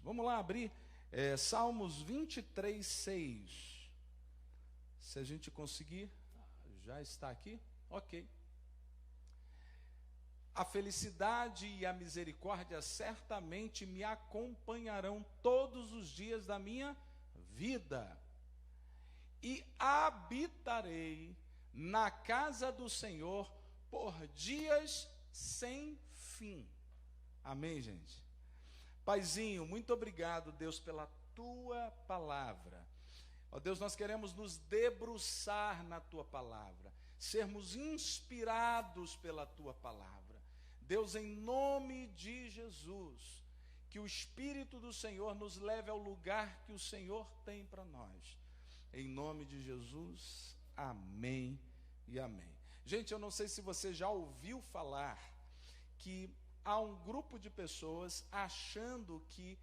Vamos lá abrir Salmos 23, 6. Se a gente conseguir, já está aqui? Ok. A felicidade e a misericórdia certamente me acompanharão todos os dias da minha vida, e habitarei na casa do Senhor por dias sem fim. Amém, gente? Paizinho, muito obrigado, Deus, pela tua palavra. Ó Deus, nós queremos nos debruçar na tua palavra, sermos inspirados pela tua palavra. Deus, em nome de Jesus, que o Espírito do Senhor nos leve ao lugar que o Senhor tem para nós. Em nome de Jesus, amém e amém. Gente, eu não sei se você já ouviu falar que há um grupo de pessoas achando que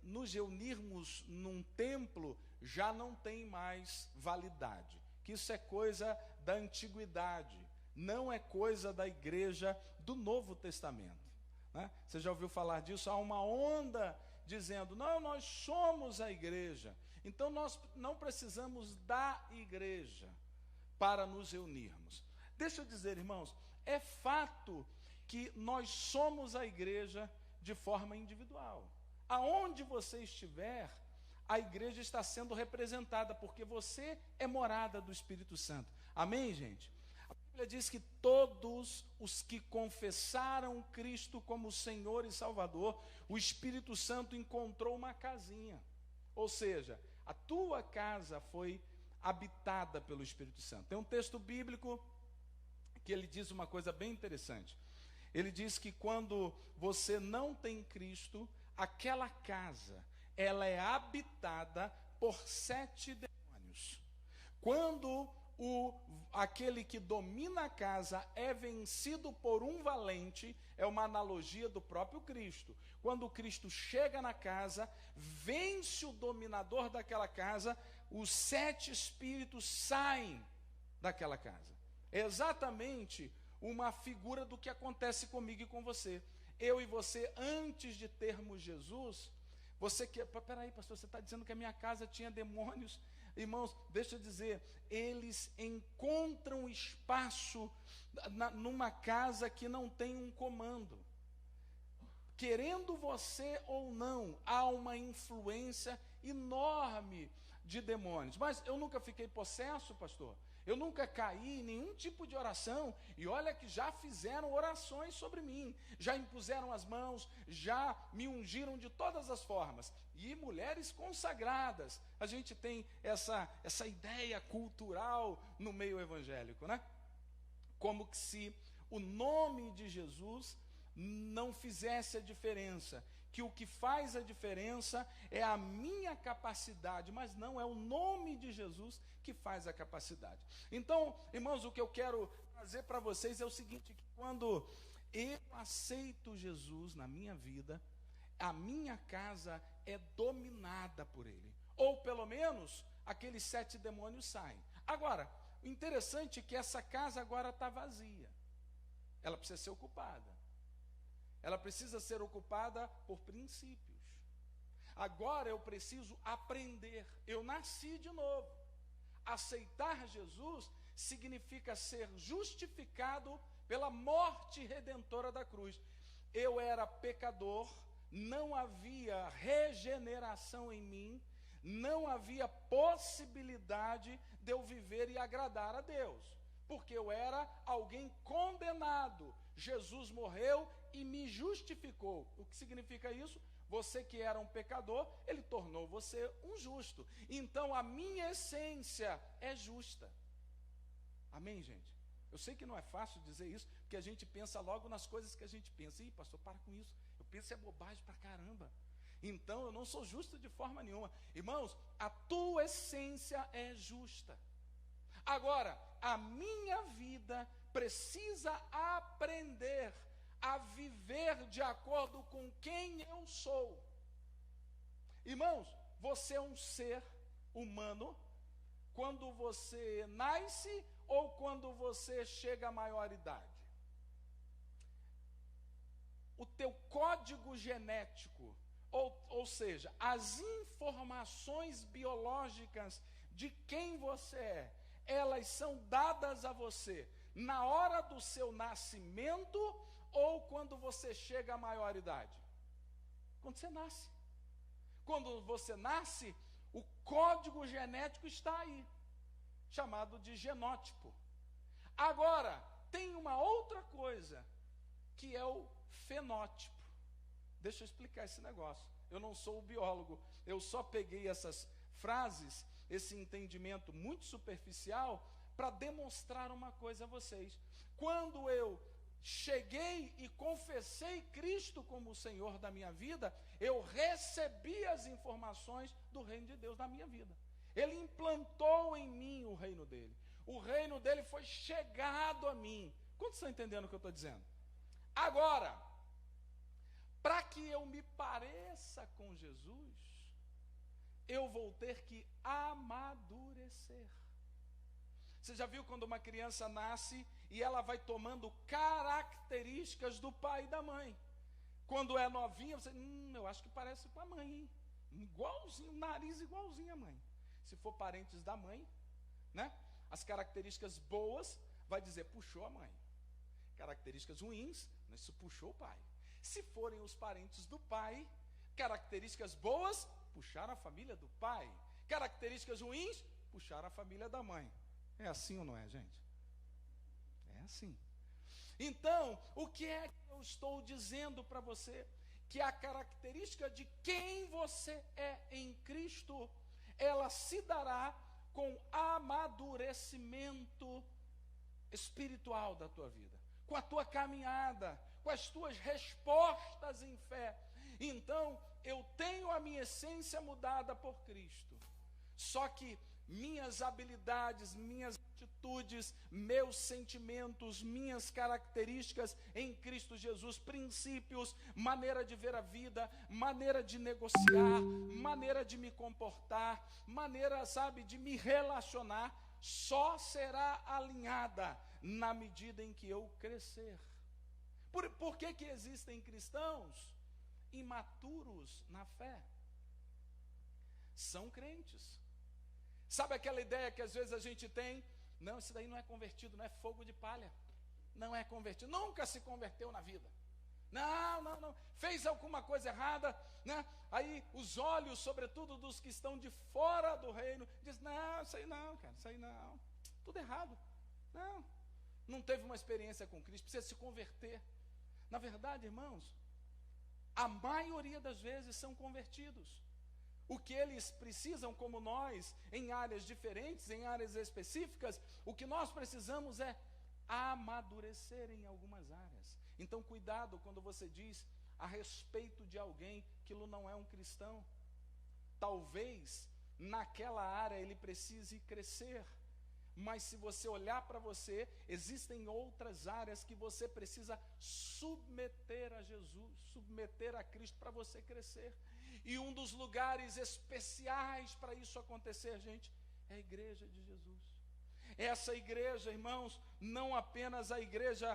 nos reunirmos num templo já não tem mais validade, que isso é coisa da antiguidade, não é coisa da igreja do Novo Testamento, né? Você já ouviu falar disso? Há uma onda dizendo, não, nós somos a igreja, então nós não precisamos da igreja para nos reunirmos. Deixa eu dizer, irmãos, é fato que nós somos a igreja de forma individual. Aonde você estiver, a igreja está sendo representada, porque você é morada do Espírito Santo. Amém, gente? A Bíblia diz que todos os que confessaram Cristo como Senhor e Salvador, o Espírito Santo encontrou uma casinha. Ou seja, a tua casa foi habitada pelo Espírito Santo. Tem um texto bíblico que ele diz uma coisa bem interessante. Ele diz que quando você não tem Cristo, aquela casa, ela é habitada por 7 demônios. Quando aquele que domina a casa é vencido por um valente, é uma analogia do próprio Cristo. Quando Cristo chega na casa, vence o dominador daquela casa, os 7 espíritos saem daquela casa. É exatamente uma figura do que acontece comigo e com você. Eu e você, antes de termos Jesus, você que... Peraí, pastor, você está dizendo que a minha casa tinha demônios? Irmãos, deixa eu dizer, eles encontram espaço numa casa que não tem um comando. Querendo você ou não, há uma influência enorme de demônios. Mas eu nunca fiquei possesso, pastor. Eu nunca caí em nenhum tipo de oração. E olha que já fizeram orações sobre mim. Já impuseram as mãos, já me ungiram de todas as formas. E mulheres consagradas. A gente tem essa ideia cultural no meio evangélico, né? Como que se o nome de Jesus não fizesse a diferença, que o que faz a diferença é a minha capacidade, mas não é o nome de Jesus que faz a capacidade. Então, irmãos, o que eu quero trazer para vocês é o seguinte, que quando eu aceito Jesus na minha vida, a minha casa é dominada por Ele, ou pelo menos aqueles 7 demônios saem. Agora, o interessante é que essa casa agora está vazia, ela precisa ser ocupada. Ela precisa ser ocupada por princípios. Agora eu preciso aprender. Eu nasci de novo. Aceitar Jesus significa ser justificado pela morte redentora da cruz. Eu era pecador, não havia regeneração em mim, não havia possibilidade de eu viver e agradar a Deus, porque eu era alguém condenado. Jesus morreu e me justificou. O que significa isso? Você que era um pecador, Ele tornou você um justo. Então a minha essência é justa. Amém, gente? Eu sei que não é fácil dizer isso, porque a gente pensa logo nas coisas que a gente pensa. Ih, pastor, para com isso. Eu penso é bobagem pra caramba. Então eu não sou justo de forma nenhuma. Irmãos, a tua essência é justa. Agora, a minha vida precisa aprender a viver de acordo com quem eu sou. Irmãos, você é um ser humano quando você nasce ou quando você chega à maioridade. O teu código genético, ou Ou seja, as informações biológicas de quem você é, elas são dadas a você na hora do seu nascimento ou quando você chega à maioridade? Quando você nasce. Quando você nasce, o código genético está aí, chamado de genótipo. Agora, tem uma outra coisa, que é o fenótipo. Deixa eu explicar esse negócio. Eu não sou o biólogo, eu só peguei essas frases, esse entendimento muito superficial, para demonstrar uma coisa a vocês. Quando eu cheguei e confessei Cristo como o Senhor da minha vida, eu recebi as informações do reino de Deus na minha vida. Ele implantou em mim o reino dele. O reino dele foi chegado a mim. Quantos estão entendendo o que eu estou dizendo? Agora, para que eu me pareça com Jesus, eu vou ter que amadurecer. Você já viu quando uma criança nasce e ela vai tomando características do pai e da mãe? Quando é novinha, você, eu acho que parece com a mãe, hein? Igualzinho, nariz igualzinho à mãe. Se for parentes da mãe, né? As características boas, vai dizer, puxou a mãe. Características ruins, isso puxou o pai. Se forem os parentes do pai, características boas, puxaram a família do pai. Características ruins, puxaram a família da mãe. É assim ou não é, gente? É assim. Então, o que é que eu estou dizendo para você? Que a característica de quem você é em Cristo, ela se dará com amadurecimento espiritual da tua vida, com a tua caminhada, com as tuas respostas em fé. Então, eu tenho a minha essência mudada por Cristo, só que minhas habilidades, minhas atitudes, meus sentimentos, minhas características em Cristo Jesus, princípios, maneira de ver a vida, maneira de negociar, maneira de me comportar, maneira, de me relacionar, só será alinhada na medida em que eu crescer. Por que existem cristãos imaturos na fé? São crentes. Sabe aquela ideia que às vezes a gente tem? Não, isso daí não é convertido, não é fogo de palha. Não é convertido, nunca se converteu na vida. Não. Fez alguma coisa errada, né? Aí os olhos, sobretudo dos que estão de fora do reino, diz, não, isso aí não, cara, isso aí não. Tudo errado. Não teve uma experiência com Cristo, precisa se converter. Na verdade, irmãos, a maioria das vezes são convertidos. O que eles precisam, como nós, em áreas diferentes, em áreas específicas, o que nós precisamos é amadurecer em algumas áreas. Então, cuidado quando você diz a respeito de alguém que ele não é um cristão. Talvez, naquela área, ele precise crescer. Mas se você olhar para você, existem outras áreas que você precisa submeter a Jesus, submeter a Cristo para você crescer. E um dos lugares especiais para isso acontecer, gente, é a igreja de Jesus. Essa igreja, irmãos, não apenas a igreja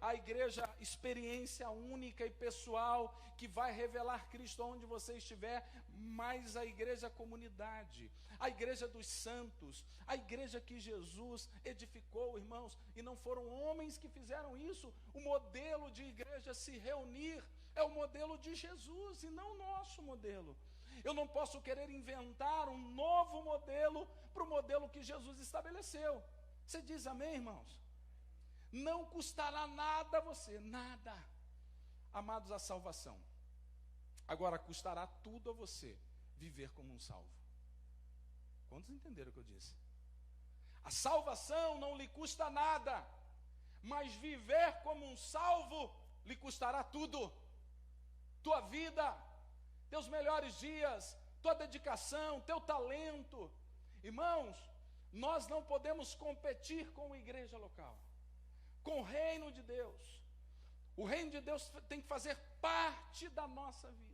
a igreja experiência única e pessoal, que vai revelar Cristo onde você estiver, mas a igreja comunidade, a igreja dos santos, a igreja que Jesus edificou, irmãos, e não foram homens que fizeram isso. O modelo de igreja se reunir é o modelo de Jesus e não o nosso modelo. Eu não posso querer inventar um novo modelo para o modelo que Jesus estabeleceu. Você diz amém, irmãos? Não custará nada a você, nada. Amados, a salvação. Agora, custará tudo a você viver como um salvo. Quantos entenderam o que eu disse? A salvação não lhe custa nada, mas viver como um salvo lhe custará tudo. Tua vida, teus melhores dias, tua dedicação, teu talento. Irmãos, nós não podemos competir com a igreja local, com o reino de Deus. O reino de Deus tem que fazer parte da nossa vida.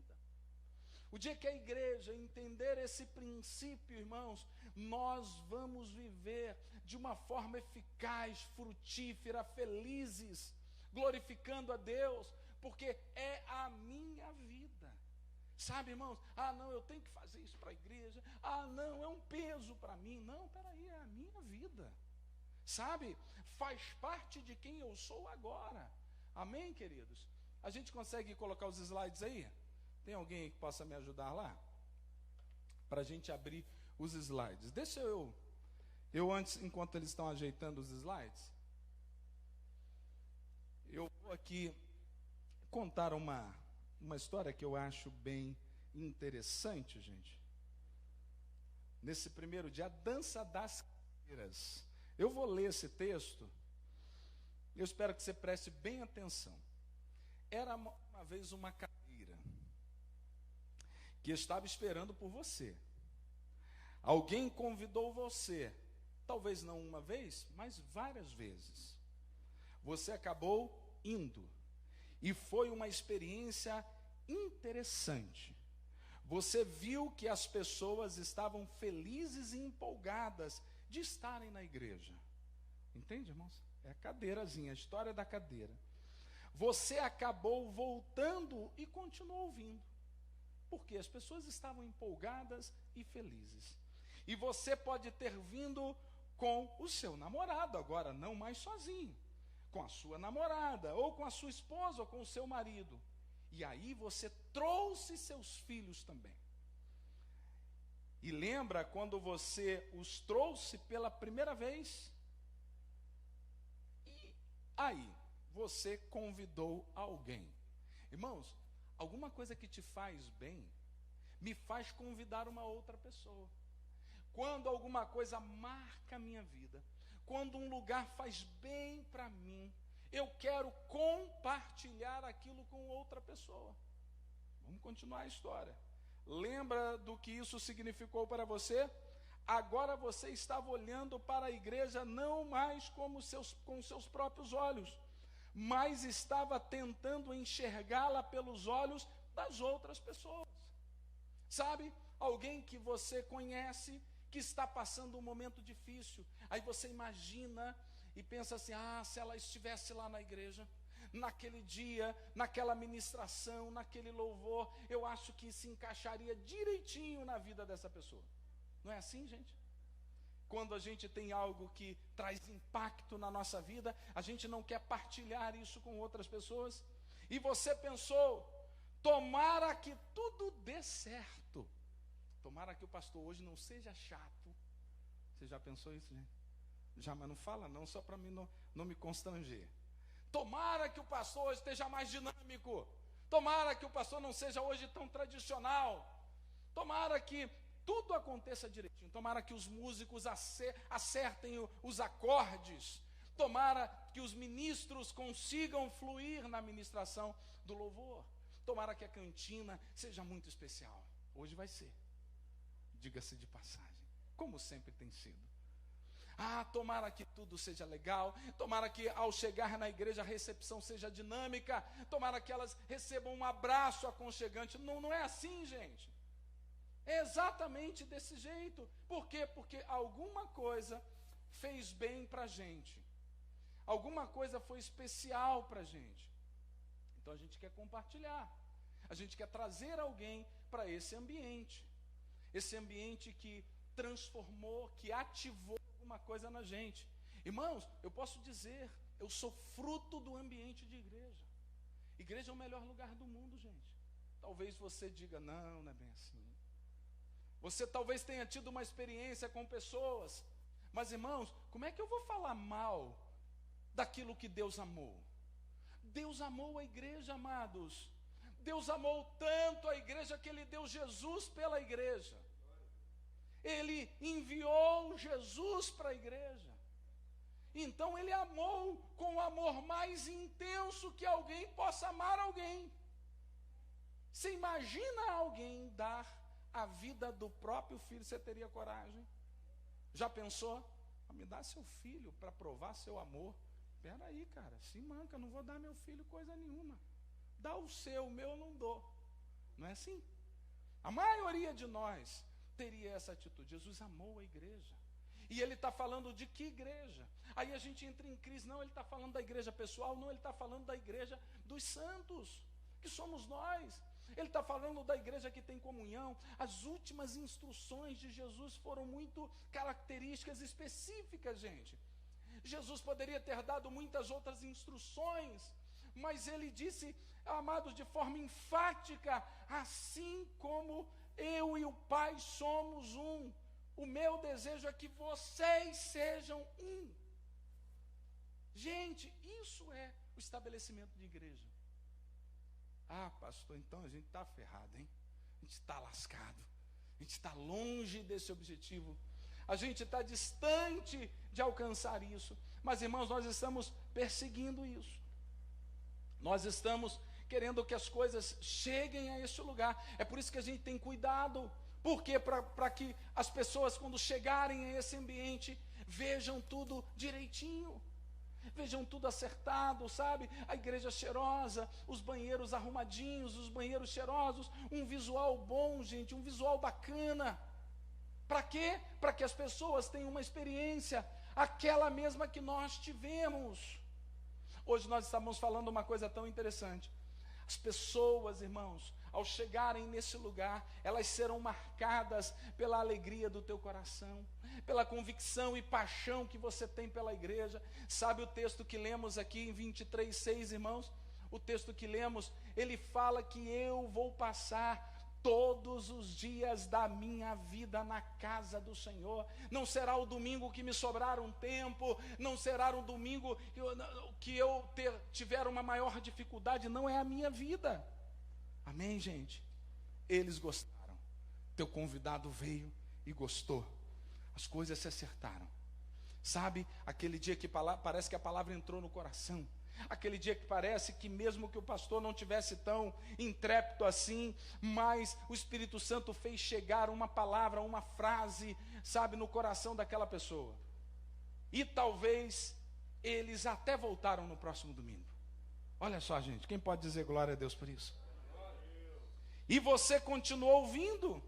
O dia que a igreja entender esse princípio, irmãos, nós vamos viver de uma forma eficaz, frutífera, felizes, glorificando a Deus, porque é a minha vida. Sabe, irmãos? Ah, não, eu tenho que fazer isso para a igreja. Ah, não, é um peso para mim. Não, peraí, é a minha vida. Sabe? Faz parte de quem eu sou agora. Amém, queridos? A gente consegue colocar os slides aí? Tem alguém que possa me ajudar lá? Para a gente abrir os slides. Deixa eu antes, enquanto eles estão ajeitando os slides, eu vou aqui contar uma história que eu acho bem interessante, gente. Nesse primeiro dia, a dança das cadeiras. Eu vou ler esse texto, eu espero que você preste bem atenção. Era uma vez uma cadeira que estava esperando por você. Alguém convidou você, talvez não uma vez, mas várias vezes. Você acabou indo. E foi uma experiência interessante. Você viu que as pessoas estavam felizes e empolgadas de estarem na igreja. Entende, irmãos? É a cadeirazinha, a história da cadeira. Você acabou voltando e continuou vindo. Porque as pessoas estavam empolgadas e felizes. E você pode ter vindo com o seu namorado, agora não mais sozinho. Com a sua namorada, ou com a sua esposa, ou com o seu marido. E aí você trouxe seus filhos também. E lembra quando você os trouxe pela primeira vez? E aí você convidou alguém. Irmãos, alguma coisa que te faz bem, me faz convidar uma outra pessoa. Quando alguma coisa marca a minha vida, quando um lugar faz bem para mim, eu quero compartilhar aquilo com outra pessoa. Vamos continuar a história. Lembra do que isso significou para você? Agora você estava olhando para a igreja não mais com seus próprios olhos, mas estava tentando enxergá-la pelos olhos das outras pessoas. Sabe? Alguém que você conhece, que está passando um momento difícil. Aí você imagina e pensa assim, se ela estivesse lá na igreja, naquele dia, naquela ministração, naquele louvor, eu acho que se encaixaria direitinho na vida dessa pessoa. Não é assim, gente? Quando a gente tem algo que traz impacto na nossa vida, a gente não quer partilhar isso com outras pessoas. E você pensou, tomara que tudo dê certo. Tomara que o pastor hoje não seja chato. Você já pensou isso, gente? Já, mas não fala não, só para mim não me constranger. Tomara que o pastor hoje esteja mais dinâmico. Tomara que o pastor não seja hoje tão tradicional. Tomara que tudo aconteça direitinho. Tomara que os músicos acertem os acordes. Tomara que os ministros consigam fluir na ministração do louvor. Tomara que a cantina seja muito especial. Hoje vai ser. Diga-se de passagem, como sempre tem sido. Tomara que tudo seja legal, tomara que ao chegar na igreja a recepção seja dinâmica, tomara que elas recebam um abraço aconchegante. Não é assim, gente. É exatamente desse jeito. Por quê? Porque alguma coisa fez bem para a gente, alguma coisa foi especial para a gente. Então a gente quer compartilhar, a gente quer trazer alguém para esse ambiente que transformou, que ativou alguma coisa na gente. Irmãos, eu posso dizer, eu sou fruto do ambiente de igreja. Igreja é o melhor lugar do mundo, gente. Talvez você diga, não é bem assim. Você talvez tenha tido uma experiência com pessoas, mas irmãos, como é que eu vou falar mal daquilo que Deus amou? Deus amou a igreja, amados. Deus amou tanto a igreja que Ele deu Jesus pela igreja. Ele enviou Jesus para a igreja. Então Ele amou com o amor mais intenso que alguém possa amar alguém. Você imagina alguém dar a vida do próprio filho? Você teria coragem? Já pensou? Me dá seu filho para provar seu amor. Espera aí, cara, se manca, não vou dar meu filho coisa nenhuma. Dá o seu, o meu eu não dou. Não é assim? A maioria de nós teria essa atitude. Jesus amou a igreja. E Ele está falando de que igreja? Aí a gente entra em crise. Não, Ele está falando da igreja pessoal. Não, Ele está falando da igreja dos santos, que somos nós. Ele está falando da igreja que tem comunhão. As últimas instruções de Jesus foram muito características específicas, gente. Jesus poderia ter dado muitas outras instruções, mas ele disse, amados, de forma enfática, assim como eu e o Pai somos um, o meu desejo é que vocês sejam um. Gente, isso é o estabelecimento de igreja. Ah, pastor, então a gente está ferrado, hein? A gente está lascado, a gente está longe desse objetivo, a gente está distante de alcançar isso. Mas, irmãos, nós estamos perseguindo isso. Nós estamos querendo que as coisas cheguem a esse lugar. É por isso que a gente tem cuidado. Porque para que as pessoas, quando chegarem a esse ambiente, vejam tudo direitinho. Vejam tudo acertado, sabe? A igreja cheirosa, os banheiros arrumadinhos, os banheiros cheirosos, um visual bom, gente, um visual bacana. Para quê? Para que as pessoas tenham uma experiência, aquela mesma que nós tivemos. Hoje nós estamos falando uma coisa tão interessante. As pessoas, irmãos, ao chegarem nesse lugar, elas serão marcadas pela alegria do teu coração, pela convicção e paixão que você tem pela igreja. Sabe o texto que lemos aqui em 23:6, irmãos? O texto que lemos, ele fala que eu vou passar todos os dias da minha vida na casa do Senhor. Não será o domingo que me sobrar um tempo, não será o domingo que eu tiver uma maior dificuldade, não é a minha vida. Amém, gente? Eles gostaram, teu convidado veio e gostou, as coisas se acertaram. Sabe, aquele dia que parece que a palavra entrou no coração, aquele dia que parece que mesmo que o pastor não tivesse tão intrépido assim, mas o Espírito Santo fez chegar uma palavra, uma frase, sabe, no coração daquela pessoa. E talvez eles até voltaram no próximo domingo. Olha só, gente, quem pode dizer glória a Deus por isso? E você continuou ouvindo,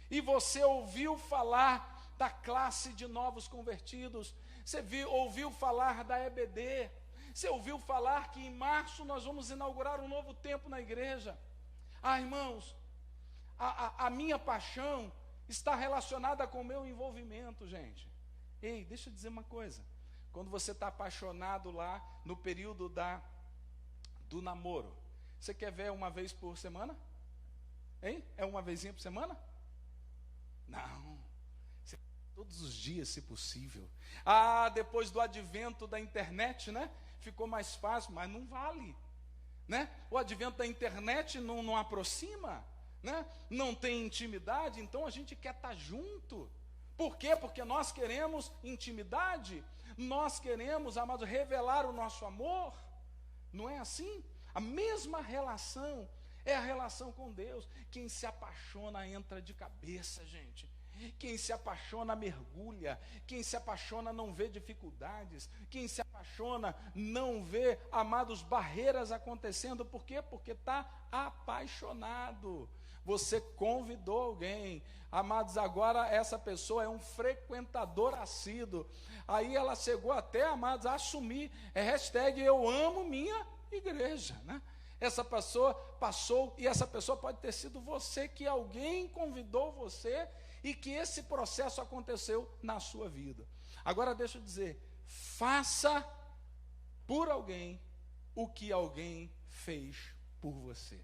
e você ouviu falar da classe de novos convertidos, você ouviu falar da EBD, você ouviu falar que em março nós vamos inaugurar um novo tempo na igreja. Ah, irmãos, a minha paixão está relacionada com o meu envolvimento, gente. Ei, deixa eu dizer uma coisa. Quando você está apaixonado lá no período do namoro, você quer ver uma vez por semana? Hein? É uma vezinha por semana? Não. Todos os dias, se possível. Ah, depois do advento da internet, né? Ficou mais fácil, mas não vale, né? O advento da internet não aproxima, né? Não tem intimidade, então a gente quer estar junto. Por quê? Porque nós queremos intimidade, nós queremos, amados, revelar o nosso amor. Não é assim? A mesma relação é a relação com Deus. Quem se apaixona entra de cabeça, gente. Quem se apaixona mergulha, quem se apaixona não vê dificuldades, quem se apaixona não vê, amados, barreiras acontecendo. Por quê? Porque está apaixonado. Você convidou alguém, amados, agora essa pessoa é um frequentador assíduo. Aí ela chegou até, amados, a assumir, hashtag eu amo minha igreja, né? Essa pessoa passou, e essa pessoa pode ter sido você, que alguém convidou você, e que esse processo aconteceu na sua vida. Agora deixa eu dizer, faça por alguém o que alguém fez por você.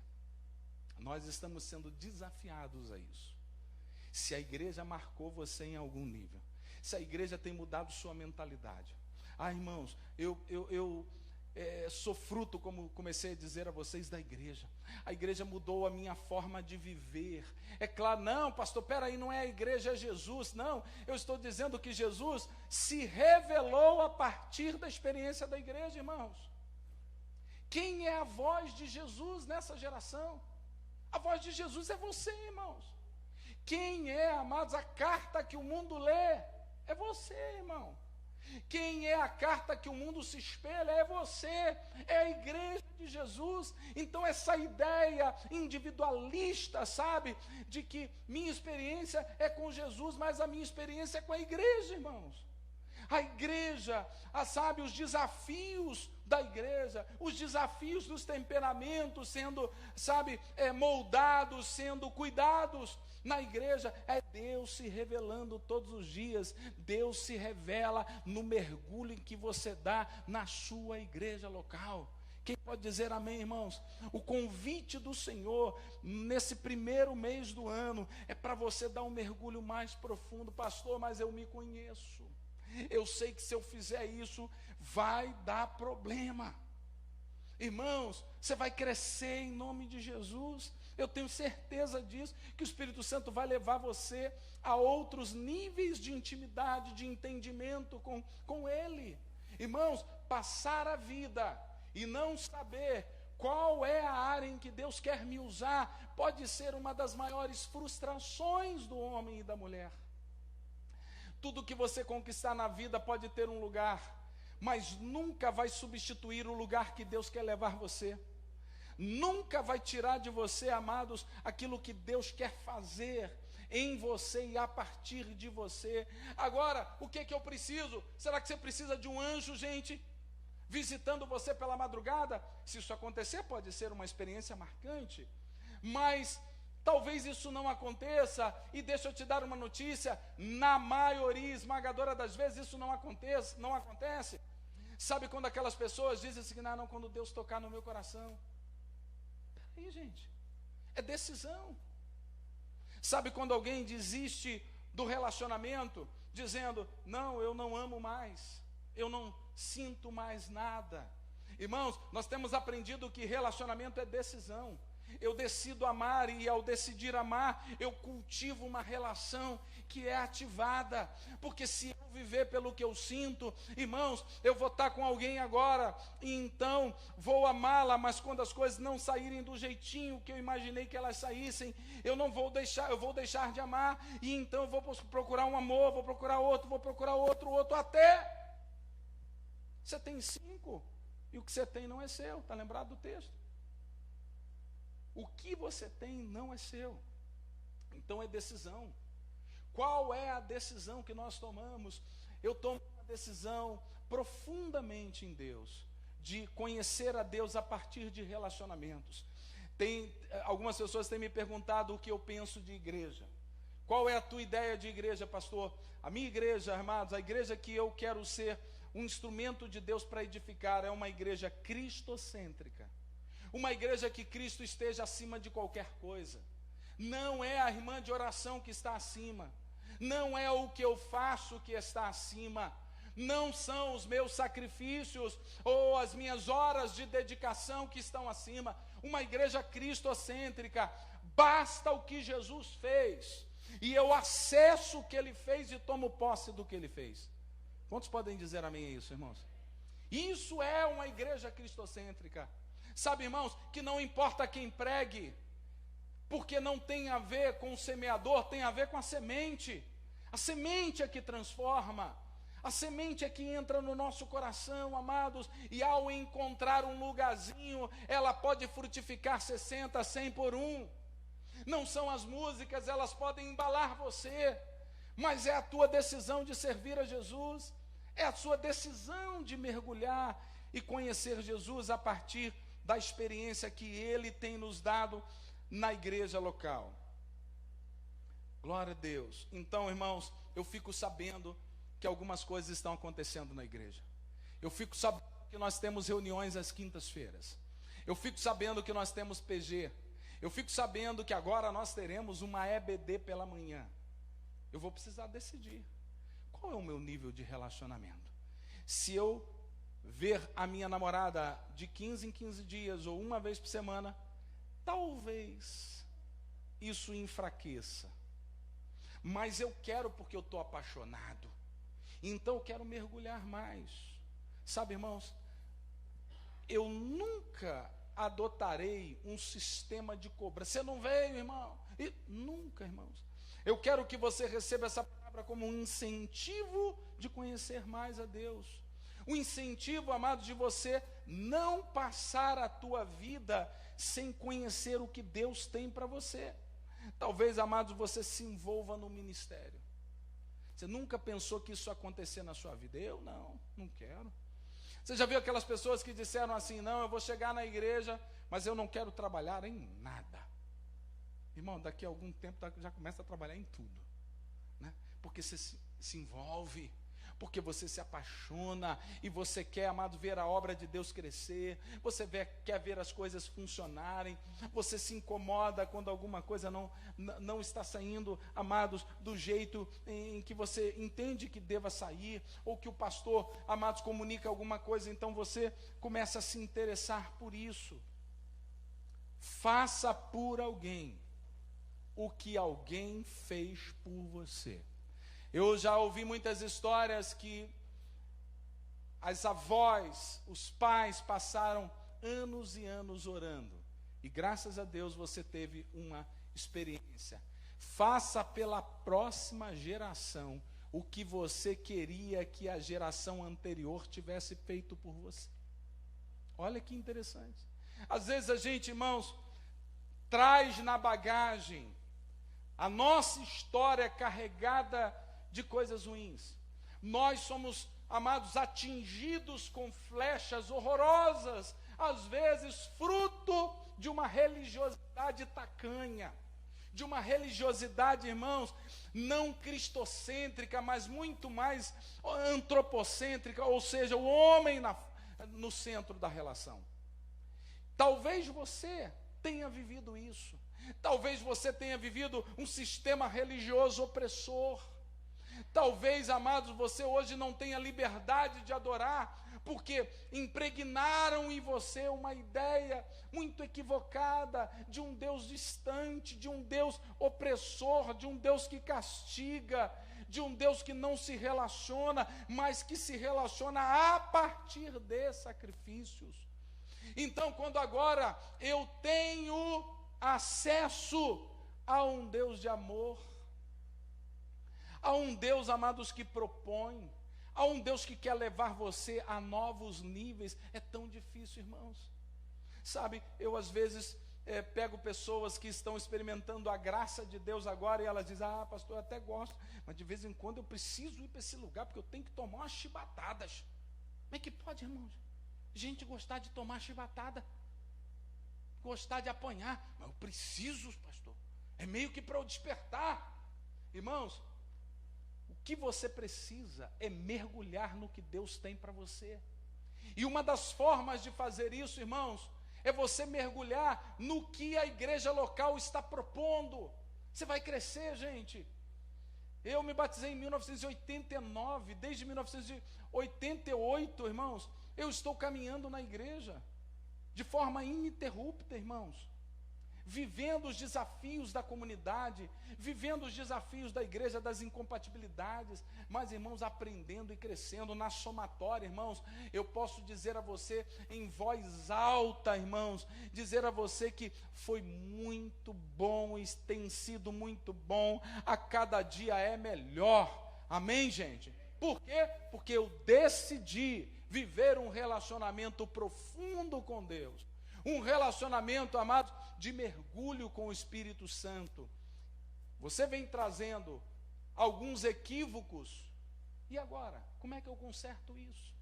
Nós estamos sendo desafiados a isso. Se a igreja marcou você em algum nível, se a igreja tem mudado sua mentalidade. Ah, irmãos, eu sou fruto, como comecei a dizer a vocês, da igreja. A igreja mudou a minha forma de viver. É claro, não, pastor, peraí, não é a igreja, é Jesus. Não, eu estou dizendo que Jesus se revelou a partir da experiência da igreja, irmãos. Quem é a voz de Jesus nessa geração? A voz de Jesus é você, irmãos. Quem é, amados, a carta que o mundo lê? É você, irmão. Quem é a carta que o mundo se espelha? É você, é a igreja de Jesus. Então essa ideia individualista, sabe, de que minha experiência é com Jesus, mas a minha experiência é com a igreja, irmãos. A igreja, sabe, os desafios da igreja, os desafios dos temperamentos sendo, moldados, sendo cuidados na igreja. É Deus se revelando todos os dias. Deus se revela no mergulho que você dá na sua igreja local. Quem pode dizer amém, irmãos? O convite do Senhor, nesse primeiro mês do ano, é para você dar um mergulho mais profundo. Pastor, mas eu me conheço. Eu sei que se eu fizer isso, vai dar problema. Irmãos, você vai crescer em nome de Jesus. Eu tenho certeza disso, que o Espírito Santo vai levar você a outros níveis de intimidade, de entendimento com Ele. Irmãos, passar a vida e não saber qual é a área em que Deus quer me usar, pode ser uma das maiores frustrações do homem e da mulher. Tudo que você conquistar na vida pode ter um lugar, mas nunca vai substituir o lugar que Deus quer levar você. Nunca vai tirar de você, amados, aquilo que Deus quer fazer em você e a partir de você. Agora, o que eu preciso? Será que você precisa de um anjo, gente, visitando você pela madrugada? Se isso acontecer, pode ser uma experiência marcante, mas talvez isso não aconteça. E deixa eu te dar uma notícia: na maioria esmagadora das vezes isso não acontece. Sabe quando aquelas pessoas dizem assim, não, quando Deus tocar no meu coração. Peraí, gente, é decisão. Sabe quando alguém desiste do relacionamento, dizendo, não, eu não amo mais, eu não sinto mais nada. Irmãos, nós temos aprendido que relacionamento é decisão. Eu decido amar, e ao decidir amar, eu cultivo uma relação que é ativada. Porque se eu viver pelo que eu sinto, irmãos, eu vou estar com alguém agora, e então vou amá-la, mas quando as coisas não saírem do jeitinho que eu imaginei que elas saíssem, eu vou deixar de amar, e então eu vou procurar um amor, vou procurar outro, até você tem 5, e o que você tem não é seu. Está lembrado do texto? O que você tem não é seu. Então é decisão. Qual é a decisão que nós tomamos? Eu tomo uma decisão profundamente em Deus, de conhecer a Deus a partir de relacionamentos. Algumas pessoas têm me perguntado o que eu penso de igreja. Qual é a tua ideia de igreja, pastor? A minha igreja, amados, a igreja que eu quero ser um instrumento de Deus para edificar, é uma igreja cristocêntrica. Uma igreja que Cristo esteja acima de qualquer coisa. Não é a irmã de oração que está acima. Não é o que eu faço que está acima. Não são os meus sacrifícios ou as minhas horas de dedicação que estão acima. Uma igreja cristocêntrica, basta o que Jesus fez, e eu acesso o que Ele fez e tomo posse do que Ele fez. Quantos podem dizer amém a isso, irmãos? Isso é uma igreja cristocêntrica. Sabe, irmãos, que não importa quem pregue, porque não tem a ver com o semeador, tem a ver com a semente. A semente é que transforma. A semente é que entra no nosso coração, amados, e ao encontrar um lugarzinho, ela pode frutificar 60, 100 por 1. Não são as músicas, elas podem embalar você, mas é a tua decisão de servir a Jesus, é a sua decisão de mergulhar e conhecer Jesus a partir da experiência que Ele tem nos dado na igreja local. Glória a Deus. Então, irmãos, eu fico sabendo que algumas coisas estão acontecendo na igreja. Eu fico sabendo que nós temos reuniões às quintas-feiras. Eu fico sabendo que nós temos PG. Eu fico sabendo que agora nós teremos uma EBD pela manhã. Eu vou precisar decidir qual é o meu nível de relacionamento. Se eu ver a minha namorada de 15 em 15 dias ou uma vez por semana, talvez isso enfraqueça. Mas eu quero porque eu estou apaixonado. Então eu quero mergulhar mais. Sabe, irmãos, eu nunca adotarei um sistema de cobrança. Você não veio, irmão? Nunca, irmãos. Eu quero que você receba essa palavra como um incentivo de conhecer mais a Deus. Um incentivo, amado, de você não passar a tua vida sem conhecer o que Deus tem para você. Talvez, amados, você se envolva no ministério. Você nunca pensou que isso ia acontecer na sua vida? Eu não quero. Você já viu aquelas pessoas que disseram assim: não, eu vou chegar na igreja, mas eu não quero trabalhar em nada. Irmão, daqui a algum tempo já começa a trabalhar em tudo, né? Porque você se envolve, porque você se apaixona, e você quer, amado, ver a obra de Deus crescer, você quer ver as coisas funcionarem, você se incomoda quando alguma coisa não está saindo, amados, do jeito em que você entende que deva sair, ou que o pastor, amados, comunica alguma coisa, então você começa a se interessar por isso. Faça por alguém o que alguém fez por você. Eu já ouvi muitas histórias que as avós, os pais passaram anos e anos orando, e graças a Deus você teve uma experiência. Faça pela próxima geração o que você queria que a geração anterior tivesse feito por você. Olha que interessante. Às vezes a gente, irmãos, traz na bagagem a nossa história carregada de coisas ruins. Nós somos, amados, atingidos com flechas horrorosas, às vezes fruto de uma religiosidade tacanha, de uma religiosidade, irmãos, não cristocêntrica, mas muito mais antropocêntrica, ou seja, o homem no centro da relação. Talvez você tenha vivido isso. Talvez você tenha vivido um sistema religioso opressor. Talvez, amados, você hoje não tenha liberdade de adorar, porque impregnaram em você uma ideia muito equivocada de um Deus distante, de um Deus opressor, de um Deus que castiga, de um Deus que não se relaciona, mas que se relaciona a partir de sacrifícios. Então, quando agora eu tenho acesso a um Deus de amor, a um Deus, amados, que propõe, a um Deus que quer levar você a novos níveis, é tão difícil, irmãos. Sabe, eu às vezes pego pessoas que estão experimentando a graça de Deus agora, e elas dizem: ah, pastor, eu até gosto, mas de vez em quando eu preciso ir para esse lugar, porque eu tenho que tomar umas chibatadas. Como é que pode, irmãos? Gente gostar de tomar chibatada, gostar de apanhar, mas eu preciso, pastor, é meio que para eu despertar. Irmãos, o que você precisa é mergulhar no que Deus tem para você, e uma das formas de fazer isso, irmãos, é você mergulhar no que a igreja local está propondo. Você vai crescer, gente. Eu me batizei em 1989, desde 1988, irmãos, eu estou caminhando na igreja, de forma ininterrupta, irmãos, vivendo os desafios da comunidade, vivendo os desafios da igreja, das incompatibilidades, mas, irmãos, aprendendo e crescendo na somatória, irmãos. Eu posso dizer a você em voz alta, irmãos, dizer a você que foi muito bom, e tem sido muito bom, a cada dia é melhor, amém, gente? Por quê? Porque eu decidi viver um relacionamento profundo com Deus, um relacionamento, amados, de mergulho com o Espírito Santo. Você vem trazendo alguns equívocos, e agora? Como é que eu conserto isso?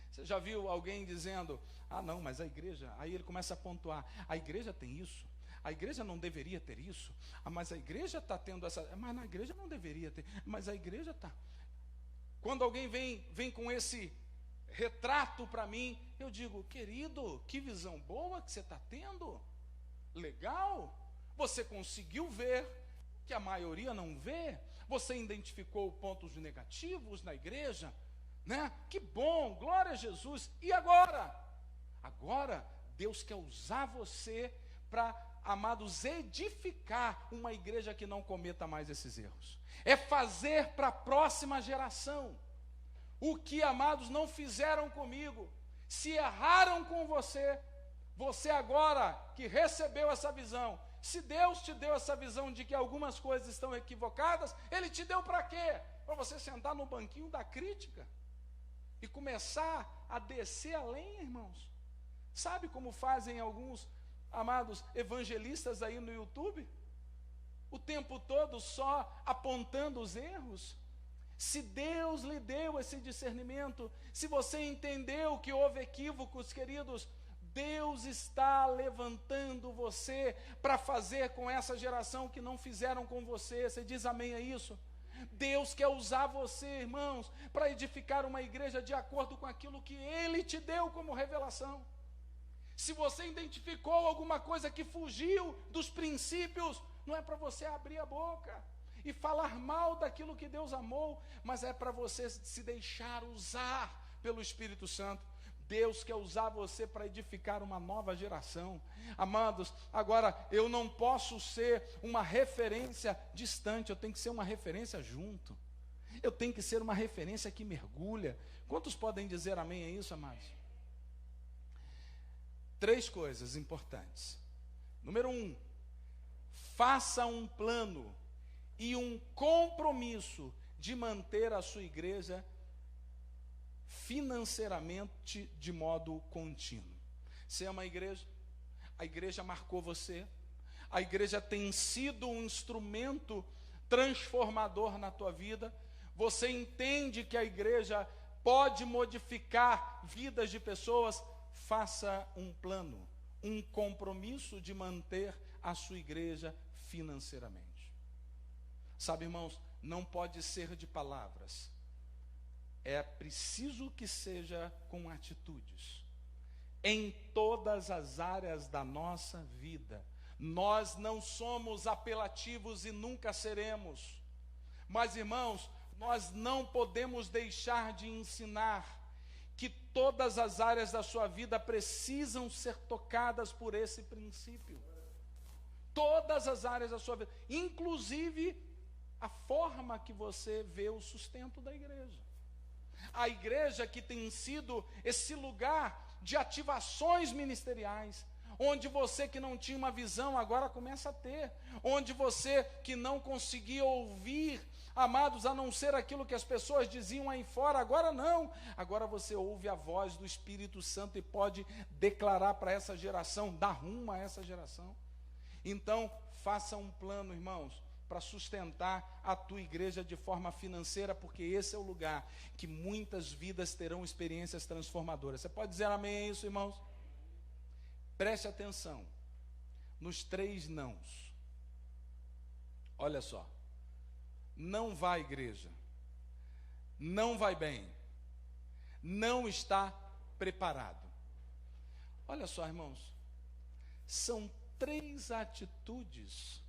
Você já viu alguém dizendo: ah não, mas a igreja, aí ele começa a pontuar, a igreja tem isso, a igreja não deveria ter isso, mas a igreja está tendo essa, mas na igreja não deveria ter, mas a igreja está. Quando alguém vem com esse retrato para mim, eu digo: querido, que visão boa que você está tendo, legal, você conseguiu ver que a maioria não vê, você identificou pontos negativos na igreja, né? Que bom, glória a Jesus. E agora? Agora Deus quer usar você para, amados, edificar uma igreja que não cometa mais esses erros, é fazer para a próxima geração o que, amados, não fizeram comigo. Se erraram com você, você agora que recebeu essa visão, se Deus te deu essa visão de que algumas coisas estão equivocadas, Ele te deu para quê? Para você sentar no banquinho da crítica e começar a descer a lenha, irmãos. Sabe como fazem alguns, amados, evangelistas aí no YouTube? O tempo todo só apontando os erros. Se Deus lhe deu esse discernimento, se você entendeu que houve equívocos, queridos, Deus está levantando você para fazer com essa geração que não fizeram com você. Você diz amém a isso? Deus quer usar você, irmãos, para edificar uma igreja de acordo com aquilo que Ele te deu como revelação. Se você identificou alguma coisa que fugiu dos princípios, não é para você abrir a boca e falar mal daquilo que Deus amou, mas é para você se deixar usar pelo Espírito Santo. Deus quer usar você para edificar uma nova geração. Amados, agora eu não posso ser uma referência distante, eu tenho que ser uma referência junto. Eu tenho que ser uma referência que mergulha. Quantos podem dizer amém a isso, amados? 3 coisas importantes. Número 1, faça um plano e um compromisso de manter a sua igreja financeiramente de modo contínuo. Você é uma igreja, a igreja marcou você, a igreja tem sido um instrumento transformador na tua vida, você entende que a igreja pode modificar vidas de pessoas. Faça um plano, um compromisso de manter a sua igreja financeiramente. Sabe, irmãos, não pode ser de palavras. É preciso que seja com atitudes. Em todas as áreas da nossa vida. Nós não somos apelativos e nunca seremos. Mas, irmãos, nós não podemos deixar de ensinar que todas as áreas da sua vida precisam ser tocadas por esse princípio. Todas as áreas da sua vida, inclusive a forma que você vê o sustento da igreja. A igreja que tem sido esse lugar de ativações ministeriais, onde você que não tinha uma visão agora começa a ter, onde você que não conseguia ouvir, amados, a não ser aquilo que as pessoas diziam aí fora, agora não, agora você ouve a voz do Espírito Santo e pode declarar para essa geração, dar rumo a essa geração. Então, faça um plano, irmãos, para sustentar a tua igreja de forma financeira, porque esse é o lugar que muitas vidas terão experiências transformadoras. Você pode dizer amém a isso, irmãos? Preste atenção nos 3 nãos. Olha só. Não vai, igreja. Não vai bem. Não está preparado. Olha só, irmãos. São 3 atitudes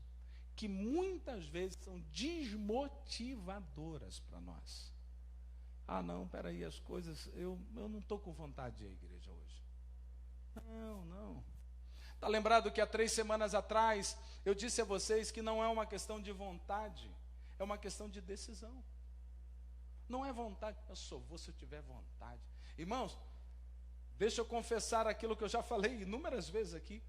que muitas vezes são desmotivadoras para nós. Ah, não, peraí, as coisas, eu não estou com vontade de ir à igreja hoje. Não. Está lembrado que há 3 semanas atrás, eu disse a vocês que não é uma questão de vontade, é uma questão de decisão. Não é vontade, eu só vou se eu tiver vontade. Irmãos, deixa eu confessar aquilo que eu já falei inúmeras vezes aqui.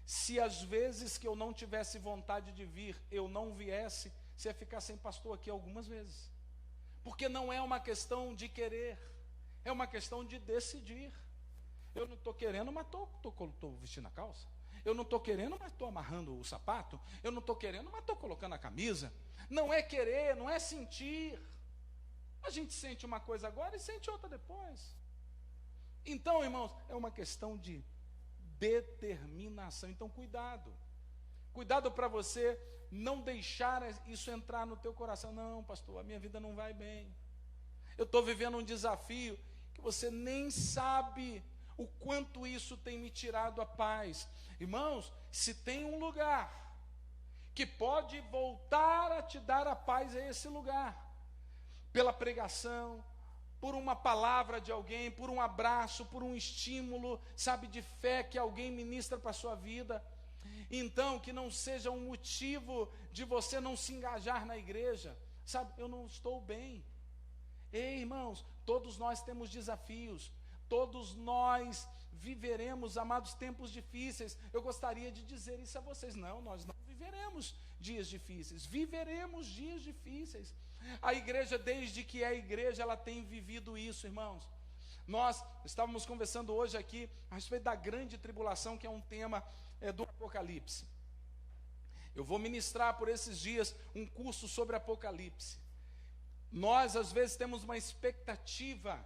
Se às vezes que eu não tivesse vontade de vir, eu não viesse, você ia ficar sem pastor aqui algumas vezes. Porque não é uma questão de querer, é uma questão de decidir. Eu não estou querendo, mas estou vestindo a calça. Eu não estou querendo, mas estou amarrando o sapato. Eu não estou querendo, mas estou colocando a camisa. Não é querer, não é sentir. A gente sente uma coisa agora e sente outra depois. Então, irmãos, é uma questão de determinação. Então, cuidado. Cuidado para você não deixar isso entrar no teu coração. Não, pastor, a minha vida não vai bem. Eu estou vivendo um desafio que você nem sabe o quanto isso tem me tirado a paz. Irmãos, se tem um lugar que pode voltar a te dar a paz, é esse lugar. Pela pregação, por uma palavra de alguém, por um abraço, por um estímulo, sabe, de fé que alguém ministra para a sua vida. Então, que não seja um motivo de você não se engajar na igreja. Sabe, eu não estou bem. Ei, irmãos, todos nós temos desafios. Todos nós viveremos, amados, tempos difíceis. Eu gostaria de dizer isso a vocês. Não, nós não viveremos dias difíceis. Viveremos dias difíceis. A igreja, desde que é igreja, ela tem vivido isso, irmãos. Nós estávamos conversando hoje aqui a respeito da grande tribulação, que é um tema do Apocalipse. Eu vou ministrar por esses dias um curso sobre Apocalipse. Nós, às vezes, temos uma expectativa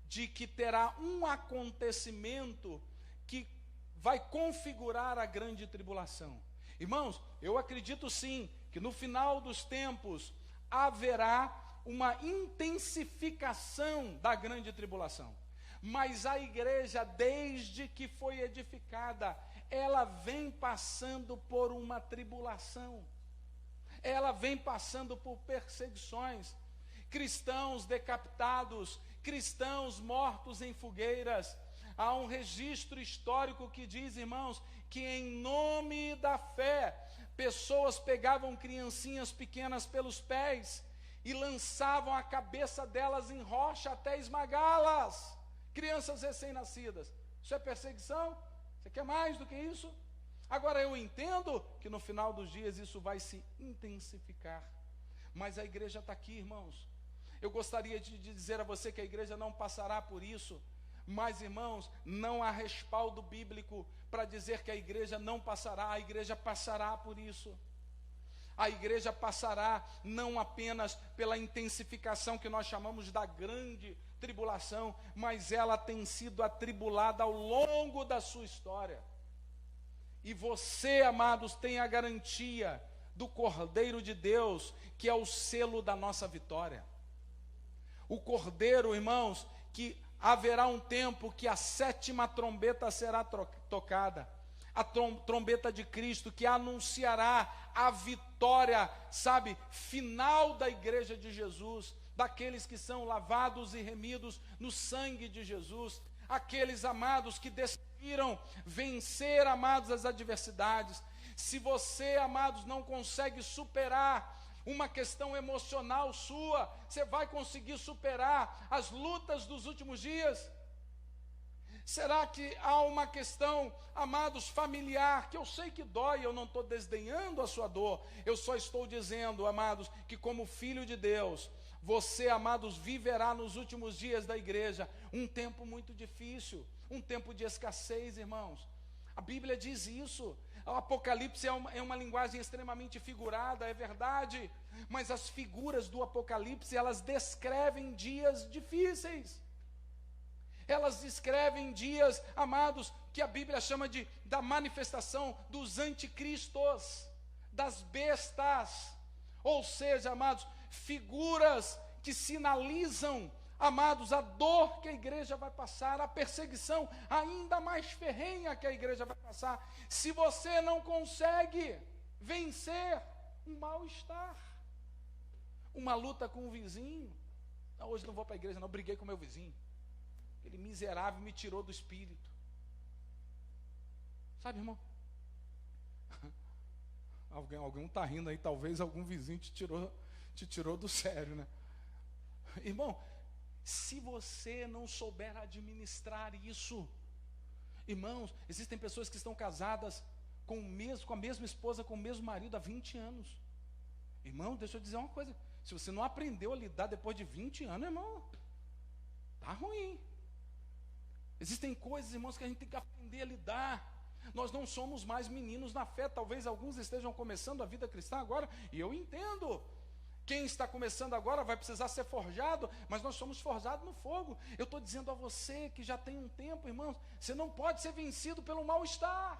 de que terá um acontecimento que vai configurar a grande tribulação. Irmãos, eu acredito sim que no final dos tempos haverá uma intensificação da grande tribulação. Mas a igreja, desde que foi edificada, ela vem passando por uma tribulação. Ela vem passando por perseguições. Cristãos decapitados, cristãos mortos em fogueiras. Há um registro histórico que diz, irmãos, que em nome da fé, pessoas pegavam criancinhas pequenas pelos pés e lançavam a cabeça delas em rocha até esmagá-las. Crianças recém-nascidas. Isso é perseguição? Você quer mais do que isso? Agora eu entendo que no final dos dias isso vai se intensificar. Mas a igreja está aqui, irmãos. Eu gostaria de dizer a você que a igreja não passará por isso. Mas, irmãos, não há respaldo bíblico para dizer que a igreja não passará. A igreja passará por isso. A igreja passará não apenas pela intensificação que nós chamamos da grande tribulação, mas ela tem sido atribulada ao longo da sua história. E você, amados, tem a garantia do Cordeiro de Deus, que é o selo da nossa vitória. O Cordeiro, irmãos, que haverá um tempo que a 7ª trombeta será tocada. A trombeta de Cristo, que anunciará a vitória, sabe, final da igreja de Jesus, daqueles que são lavados e remidos no sangue de Jesus, aqueles amados que decidiram vencer, amados, as adversidades. Se você, amados, não consegue superar uma questão emocional sua, você vai conseguir superar as lutas dos últimos dias? Será que há uma questão, amados, familiar, que eu sei que dói, eu não estou desdenhando a sua dor, eu só estou dizendo, amados, que como filho de Deus, você, amados, viverá nos últimos dias da igreja um tempo muito difícil, um tempo de escassez, irmãos. A Bíblia diz isso. O Apocalipse é uma linguagem extremamente figurada, é verdade, mas as figuras do Apocalipse, elas descrevem dias difíceis. Elas descrevem dias, amados, que a Bíblia chama da manifestação dos anticristos, das bestas, ou seja, amados, figuras que sinalizam, amados, a dor que a igreja vai passar, a perseguição ainda mais ferrenha que a igreja vai passar, se você não consegue vencer um mal-estar, uma luta com o vizinho. Não, hoje não vou para a igreja, não, briguei com o meu vizinho, aquele miserável me tirou do espírito. Sabe, irmão? Alguém está rindo aí, talvez algum vizinho te tirou do sério, né? Irmão, se você não souber administrar isso, irmãos, existem pessoas que estão casadas com a mesma esposa, com o mesmo marido há 20 anos. Irmão, deixa eu dizer uma coisa, se você não aprendeu a lidar depois de 20 anos, irmão, tá ruim. Existem coisas, irmãos, que a gente tem que aprender a lidar. Nós não somos mais meninos na fé, talvez alguns estejam começando a vida cristã agora, e eu entendo. Quem está começando agora vai precisar ser forjado, mas nós somos forjados no fogo. Eu estou dizendo a você que já tem um tempo, irmãos, você não pode ser vencido pelo mal-estar.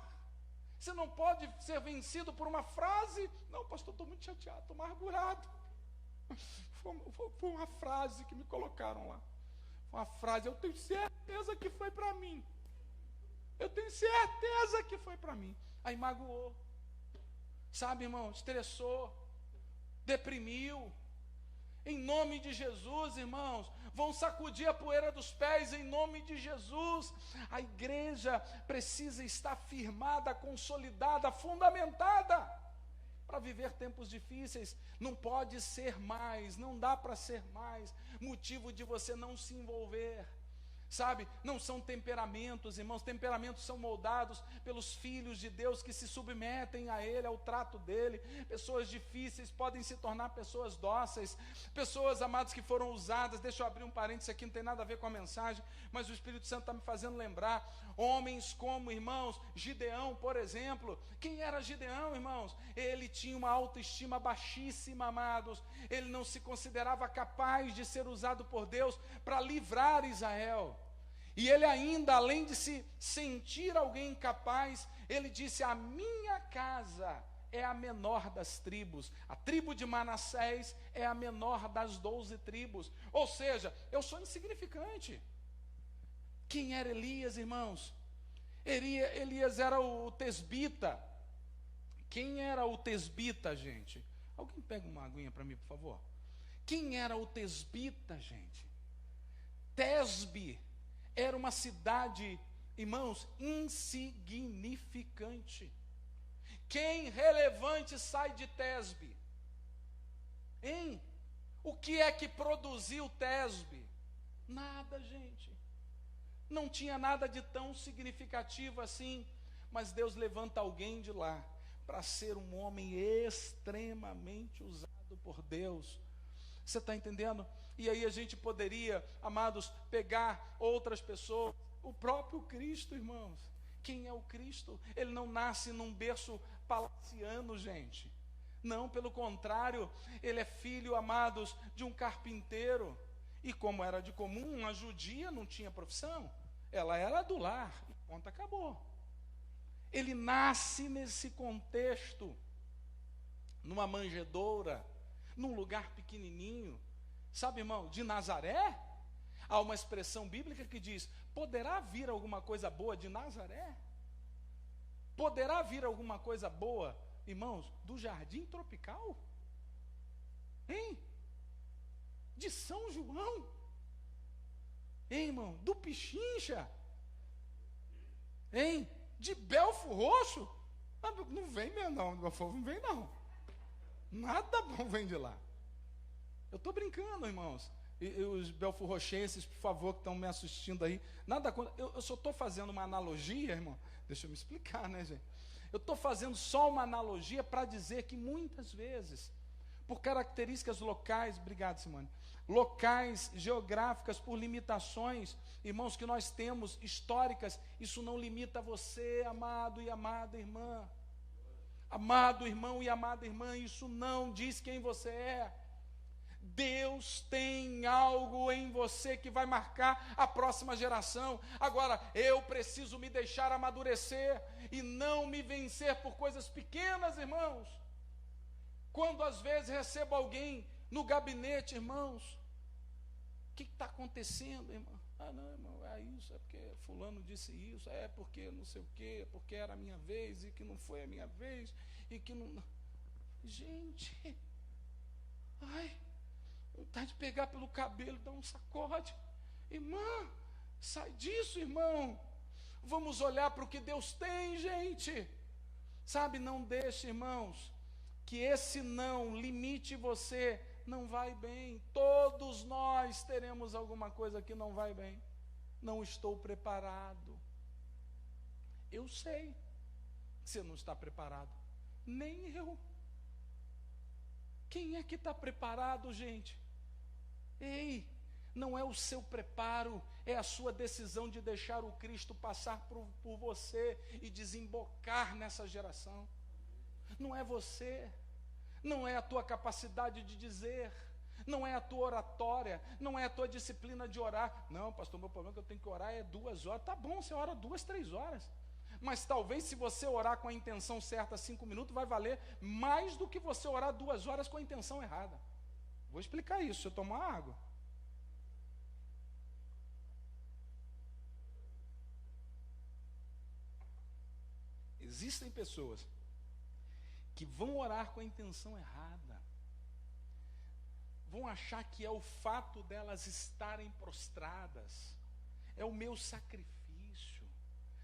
Você não pode ser vencido por uma frase. Não, pastor, estou muito chateado, estou amargurado. Foi uma frase que me colocaram lá. Foi uma frase, eu tenho certeza que foi para mim. Eu tenho certeza que foi para mim. Aí magoou. Sabe, irmão, estressou, deprimiu. Em nome de Jesus, irmãos, vão sacudir a poeira dos pés em nome de Jesus. A igreja precisa estar firmada, consolidada, fundamentada para viver tempos difíceis. Não pode ser mais, não dá para ser mais motivo de você não se envolver. sabe? Não são temperamentos, irmãos. Temperamentos são moldados pelos filhos de Deus que se submetem a Ele, ao trato dEle. Pessoas difíceis podem se tornar pessoas dóceis. Pessoas, amados, que foram usadas. Deixa eu abrir um parênteses aqui, não tem nada a ver com a mensagem, mas o Espírito Santo está me fazendo lembrar. Homens como, irmãos, Gideão, por exemplo. Quem era Gideão, irmãos? Ele tinha uma autoestima baixíssima, amados. Ele não se considerava capaz de ser usado por Deus para livrar Israel. E ele ainda, além de se sentir alguém incapaz, ele disse: a minha casa é a menor das tribos. A tribo de Manassés é a menor das 12 tribos. Ou seja, eu sou insignificante. Quem era Elias, irmãos? Elias era o tesbita. Quem era o tesbita, gente? Alguém pega uma aguinha para mim, por favor. Quem era o tesbita, gente? Tesbe era uma cidade, irmãos, insignificante. Quem relevante sai de Tesbe? Hein? O que é que produziu Tesbe? Nada, gente. Não tinha nada de tão significativo assim, mas Deus levanta alguém de lá para ser um homem extremamente usado por Deus. Você está entendendo? E aí a gente poderia, amados, pegar outras pessoas, o próprio Cristo, irmãos. Quem é o Cristo? Ele não nasce num berço palaciano, gente. Não, pelo contrário, ele é filho, amados, de um carpinteiro. E como era de comum, uma judia não tinha profissão. Ela era do lar, e ponto, acabou. Ele nasce nesse contexto, numa manjedoura, num lugar pequenininho. Sabe, irmão, de Nazaré? Há uma expressão bíblica que diz: poderá vir alguma coisa boa de Nazaré? Poderá vir alguma coisa boa, irmãos, do jardim tropical? Hein? De São João? Hein, irmão? Do Pichincha? Hein? De Belfo Roxo? Não vem mesmo não, não vem não. Nada bom vem de lá. Eu estou brincando, irmãos. E os belfo-rochenses, por favor, que estão me assistindo aí, nada contra. Eu só estou fazendo uma analogia, irmão. Deixa eu me explicar, né, gente? Eu estou fazendo só uma analogia para dizer que muitas vezes, por características locais, obrigado, Simone, locais, geográficas, por limitações, irmãos, que nós temos, históricas, isso não limita você, amado e amada irmã. Amado irmão e amada irmã, isso não diz quem você é. Deus tem algo em você que vai marcar a próxima geração. Agora, eu preciso me deixar amadurecer e não me vencer por coisas pequenas, irmãos. Quando às vezes recebo alguém no gabinete, irmãos, o que está acontecendo, irmão? Ah, não, irmão, é isso, é porque fulano disse isso, é porque não sei o quê, é porque era a minha vez e que não foi a minha vez e que não... Gente, ai, vontade de pegar pelo cabelo, dar um sacode. Irmã, sai disso, irmão. Vamos olhar para o que Deus tem, gente. Sabe, não deixe, irmãos, que esse não limite você. Não vai bem. Todos nós teremos alguma coisa que não vai bem. Não estou preparado. Eu sei que você não está preparado. Nem eu. Quem é que está preparado, gente? Ei, não é o seu preparo, é a sua decisão de deixar o Cristo passar por você e desembocar nessa geração. Não é você, não é a tua capacidade de dizer, não é a tua oratória, não é a tua disciplina de orar. Não, pastor, meu problema é que eu tenho que orar 2 horas. Tá bom, você ora 2, 3 horas. Mas talvez se você orar com a intenção certa 5 minutos, vai valer mais do que você orar 2 horas com a intenção errada. Vou explicar isso, se eu tomar água. Existem pessoas que vão orar com a intenção errada. Vão achar que é o fato delas estarem prostradas. É o meu sacrifício.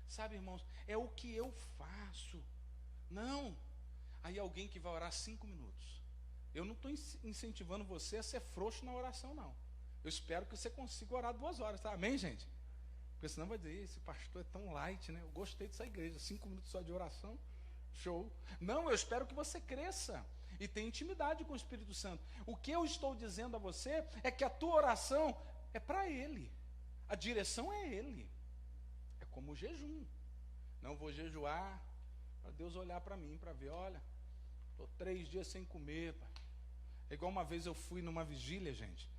Sabe, irmãos, é o que eu faço. Não. Aí alguém que vai orar 5 minutos. Eu não estou incentivando você a ser frouxo na oração, não. Eu espero que você consiga orar 2 horas, tá? Amém, gente? Porque senão vai dizer, esse pastor é tão light, né? Eu gostei dessa igreja, 5 minutos só de oração, show. Não, eu espero que você cresça e tenha intimidade com o Espírito Santo. O que eu estou dizendo a você é que a tua oração é para Ele. A direção é Ele. É como o jejum. Não vou jejuar para Deus olhar para mim, para ver, olha, estou 3 dias sem comer, pai. É igual uma vez eu fui numa vigília, gente.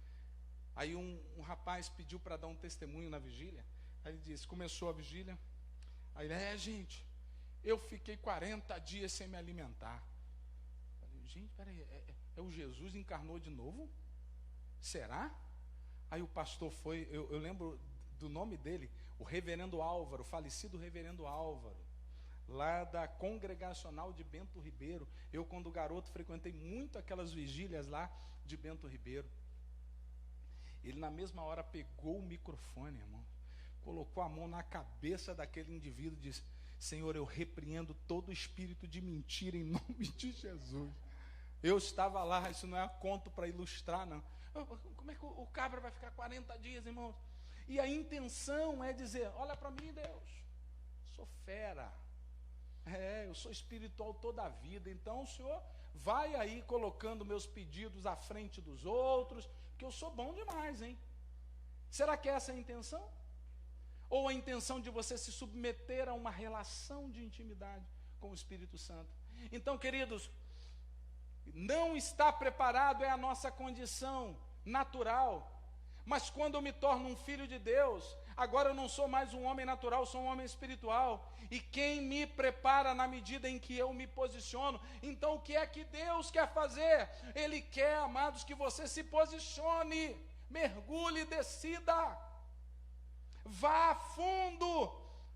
Aí um rapaz pediu para dar um testemunho na vigília. Aí ele disse, começou a vigília. Aí ele, gente, eu fiquei 40 dias sem me alimentar. Falei, gente, peraí, é o Jesus encarnou de novo? Será? Aí o pastor foi, eu lembro do nome dele, o reverendo Álvaro, o falecido reverendo Álvaro, lá da Congregacional de Bento Ribeiro. Eu, quando garoto, frequentei muito aquelas vigílias lá de Bento Ribeiro. Ele, na mesma hora, pegou o microfone, irmão, colocou a mão na cabeça daquele indivíduo e disse, Senhor, eu repreendo todo espírito de mentira em nome de Jesus. Eu estava lá, isso não é conto para ilustrar, não. Como é que o cabra vai ficar 40 dias, irmãos? E a intenção é dizer, olha para mim, Deus, sou fera, eu sou espiritual toda a vida, então o Senhor vai aí colocando meus pedidos à frente dos outros, porque eu sou bom demais, hein? Será que essa é a intenção? Ou a intenção de você se submeter a uma relação de intimidade com o Espírito Santo? Então, queridos, não estar preparado é a nossa condição natural, mas quando eu me torno um filho de Deus, agora eu não sou mais um homem natural, sou um homem espiritual, e quem me prepara na medida em que eu me posiciono. Então o que é que Deus quer fazer? Ele quer, amados, que você se posicione, mergulhe, decida, vá a fundo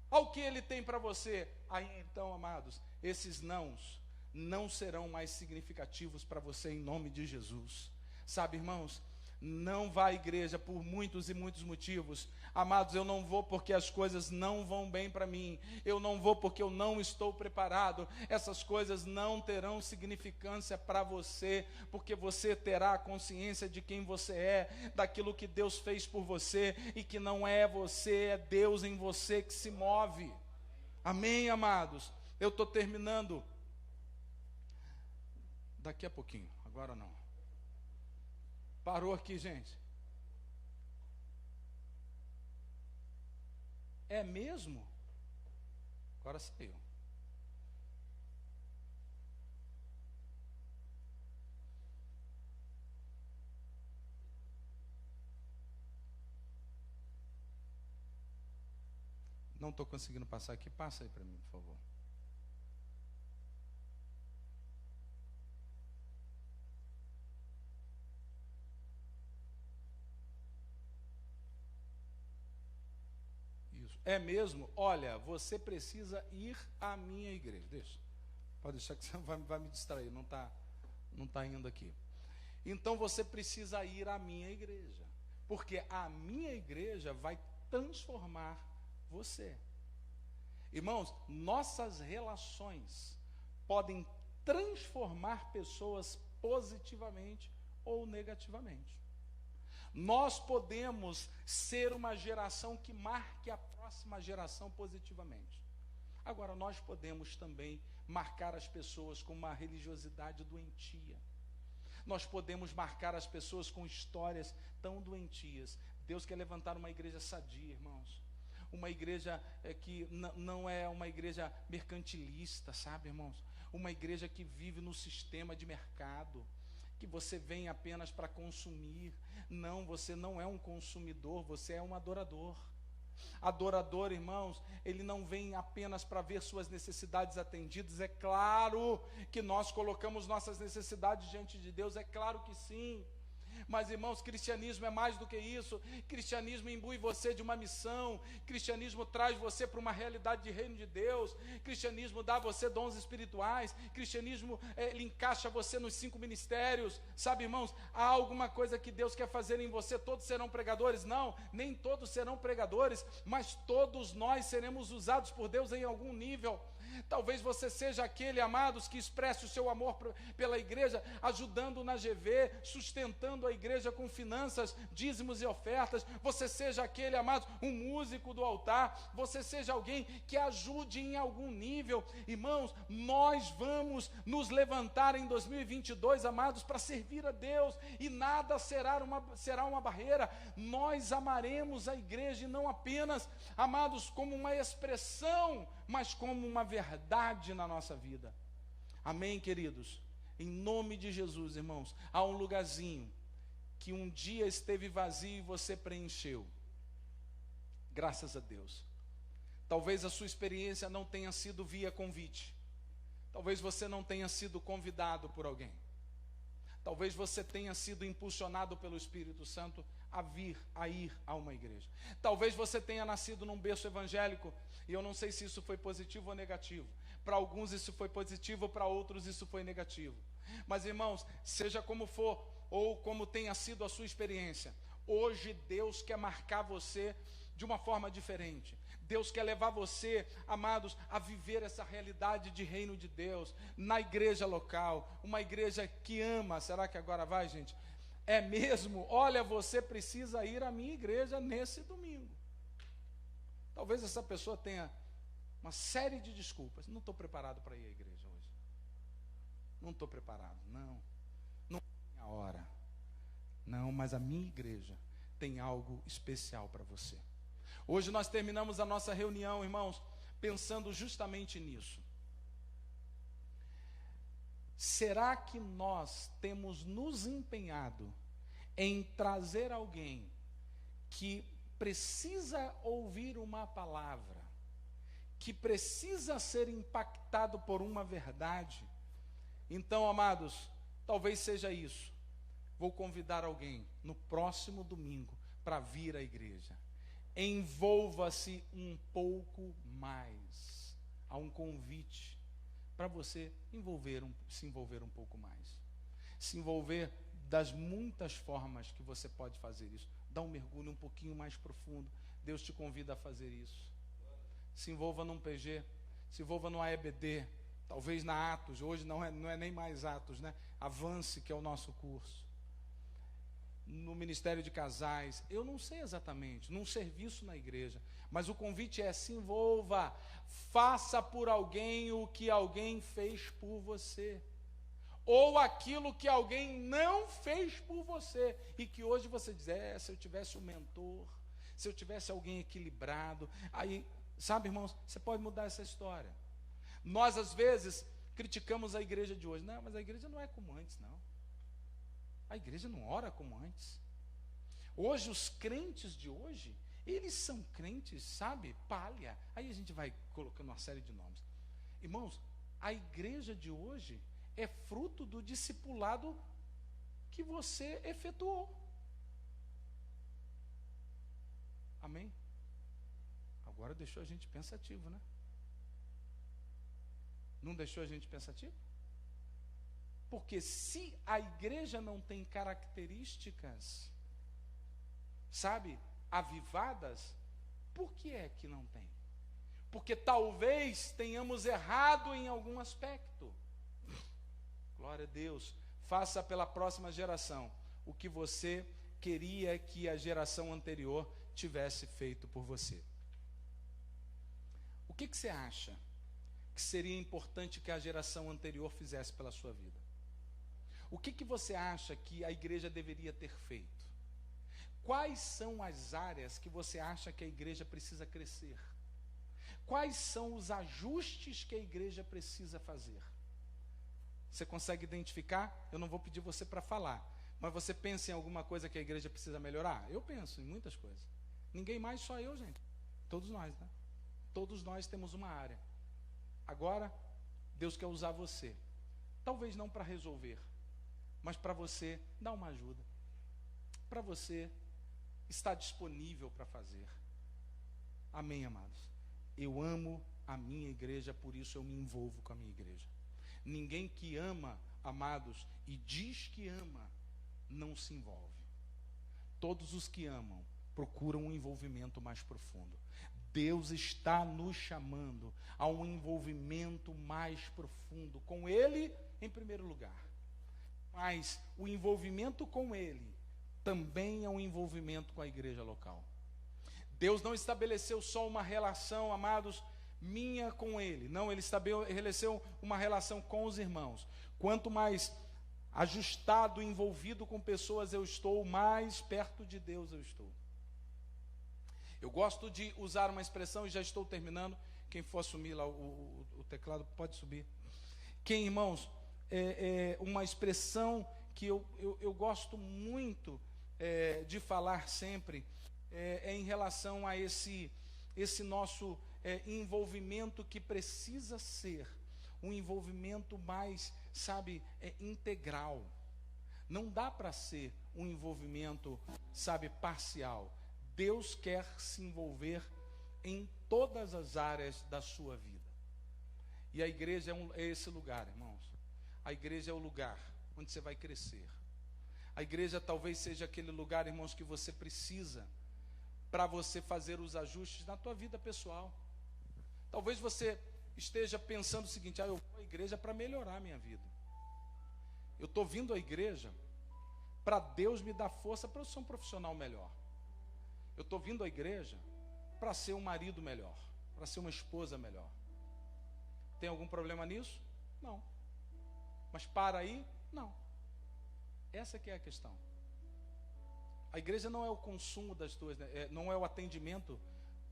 ao que Ele tem para você. Aí então, amados, esses nãos não serão mais significativos para você em nome de Jesus. Sabe, irmãos, não vá à igreja por muitos e muitos motivos. Amados, eu não vou porque as coisas não vão bem para mim. Eu não vou porque eu não estou preparado. Essas coisas não terão significância para você, porque você terá a consciência de quem você é, daquilo que Deus fez por você, e que não é você, é Deus em você que se move. Amém, amados? Eu estou terminando daqui a pouquinho, agora não. Parou aqui, gente. É mesmo? Agora saiu. Não estou conseguindo passar aqui. Passa aí para mim, por favor. É mesmo? Olha, você precisa ir à minha igreja. Deixa. Pode deixar que você vai me distrair. Não tá indo aqui. Então você precisa ir à minha igreja. Porque a minha igreja vai transformar você. Irmãos, nossas relações podem transformar pessoas positivamente ou negativamente. Nós podemos ser uma geração que marque a próxima geração positivamente. Agora, nós podemos também marcar as pessoas com uma religiosidade doentia. Nós podemos marcar as pessoas com histórias tão doentias. Deus quer levantar uma igreja sadia, irmãos. Uma igreja que não é uma igreja mercantilista, sabe, irmãos? Uma igreja que vive no sistema de mercado, que você vem apenas para consumir. Não, você não é um consumidor, você é um adorador. Adorador, irmãos, ele não vem apenas para ver suas necessidades atendidas. É claro que nós colocamos nossas necessidades diante de Deus, é claro que sim. Mas, irmãos, cristianismo é mais do que isso. Cristianismo imbui você de uma missão. Cristianismo traz você para uma realidade de reino de Deus. Cristianismo dá a você dons espirituais. Cristianismo ele encaixa você nos 5 ministérios. Sabe, irmãos, há alguma coisa que Deus quer fazer em você. Todos serão pregadores? Não, nem todos serão pregadores, mas todos nós seremos usados por Deus em algum nível. Talvez você seja aquele, amados, que expresse o seu amor pela igreja, ajudando na GV, sustentando a igreja com finanças, dízimos e ofertas. Você seja aquele, amados, um músico do altar. Você seja alguém que ajude em algum nível. Irmãos, nós vamos nos levantar em 2022, amados, para servir a Deus, e nada será uma barreira. Nós amaremos a igreja, e não apenas, amados, como uma expressão, mas como uma verdade na nossa vida. Amém, queridos? Em nome de Jesus, irmãos, há um lugarzinho que um dia esteve vazio e você preencheu. Graças a Deus. Talvez a sua experiência não tenha sido via convite. Talvez você não tenha sido convidado por alguém. Talvez você tenha sido impulsionado pelo Espírito Santo a ir a uma igreja. Talvez você tenha nascido num berço evangélico, e eu não sei se isso foi positivo ou negativo. Para alguns isso foi positivo, para outros isso foi negativo. Mas, irmãos, seja como for, ou como tenha sido a sua experiência, hoje Deus quer marcar você de uma forma diferente. Deus quer levar você, amados, a viver essa realidade de reino de Deus, na igreja local, uma igreja que ama. Será que agora vai, gente? É mesmo? Olha, você precisa ir à minha igreja nesse domingo. Talvez essa pessoa tenha uma série de desculpas. Não estou preparado para ir à igreja hoje. Não estou preparado, não tem a hora. Não, mas a minha igreja tem algo especial para você. Hoje nós terminamos a nossa reunião, irmãos, pensando justamente nisso. Será que nós temos nos empenhado em trazer alguém que precisa ouvir uma palavra, que precisa ser impactado por uma verdade? Então, amados, talvez seja isso. Vou convidar alguém no próximo domingo para vir à igreja. Envolva-se um pouco mais. Há um convite para você se envolver um pouco mais. Se envolver das muitas formas que você pode fazer isso. Dá um mergulho um pouquinho mais profundo. Deus te convida a fazer isso. Se envolva num PG, se envolva no AEBD, talvez na Atos. Hoje não é nem mais Atos, né? Avance, que é o nosso curso. No Ministério de Casais, eu não sei exatamente, num serviço na igreja, mas o convite é: se envolva, faça por alguém o que alguém fez por você, ou aquilo que alguém não fez por você, e que hoje você diz: se eu tivesse um mentor, se eu tivesse alguém equilibrado, aí, sabe, irmãos, você pode mudar essa história. Nós às vezes criticamos a igreja de hoje. Não, mas a igreja não é como antes, não. A igreja não ora como antes. Hoje, os crentes de hoje, eles são crentes, sabe, palha. Aí a gente vai colocando uma série de nomes. Irmãos, a igreja de hoje é fruto do discipulado que você efetuou. Amém? Agora deixou a gente pensativo, né? Não deixou a gente pensativo? Porque se a igreja não tem características, sabe, avivadas, por que é que não tem? Porque talvez tenhamos errado em algum aspecto. Glória a Deus. Faça pela próxima geração o que você queria que a geração anterior tivesse feito por você. O que você acha que seria importante que a geração anterior fizesse pela sua vida? O que você acha que a igreja deveria ter feito? Quais são as áreas que você acha que a igreja precisa crescer? Quais são os ajustes que a igreja precisa fazer? Você consegue identificar? Eu não vou pedir você para falar, mas você pensa em alguma coisa que a igreja precisa melhorar? Eu penso em muitas coisas. Ninguém mais, só eu, gente. Todos nós, né? Todos nós temos uma área. Agora, Deus quer usar você. Talvez não para resolver, mas para você dar uma ajuda, para você estar disponível para fazer. Amém, amados? Eu amo a minha igreja, por isso eu me envolvo com a minha igreja. Ninguém que ama, amados, e diz que ama, não se envolve. Todos os que amam procuram um envolvimento mais profundo. Deus está nos chamando a um envolvimento mais profundo com Ele, em primeiro lugar. Mas o envolvimento com Ele também é um envolvimento com a igreja local. Deus não estabeleceu só uma relação, amados, minha com Ele. Não, Ele estabeleceu uma relação com os irmãos. Quanto mais ajustado, envolvido com pessoas eu estou, mais perto de Deus eu estou. Eu gosto de usar uma expressão, e já estou terminando. Quem for assumir lá o teclado, pode subir. Quem, irmãos, uma expressão que eu gosto muito de falar sempre, em relação a esse nosso envolvimento que precisa ser um envolvimento mais, sabe, integral. Não dá para ser um envolvimento, sabe, parcial. Deus quer se envolver em todas as áreas da sua vida. E a igreja é esse lugar, irmãos. A igreja é o lugar onde você vai crescer. A igreja talvez seja aquele lugar, irmãos, que você precisa para você fazer os ajustes na tua vida pessoal. Talvez você esteja pensando o seguinte: eu vou à igreja para melhorar a minha vida. Eu estou vindo à igreja para Deus me dar força para eu ser um profissional melhor. Eu estou vindo à igreja para ser um marido melhor, para ser uma esposa melhor. Tem algum problema nisso? Não. Mas para aí? Não. Essa que é a questão. A igreja não é o consumo das tuas, não é o atendimento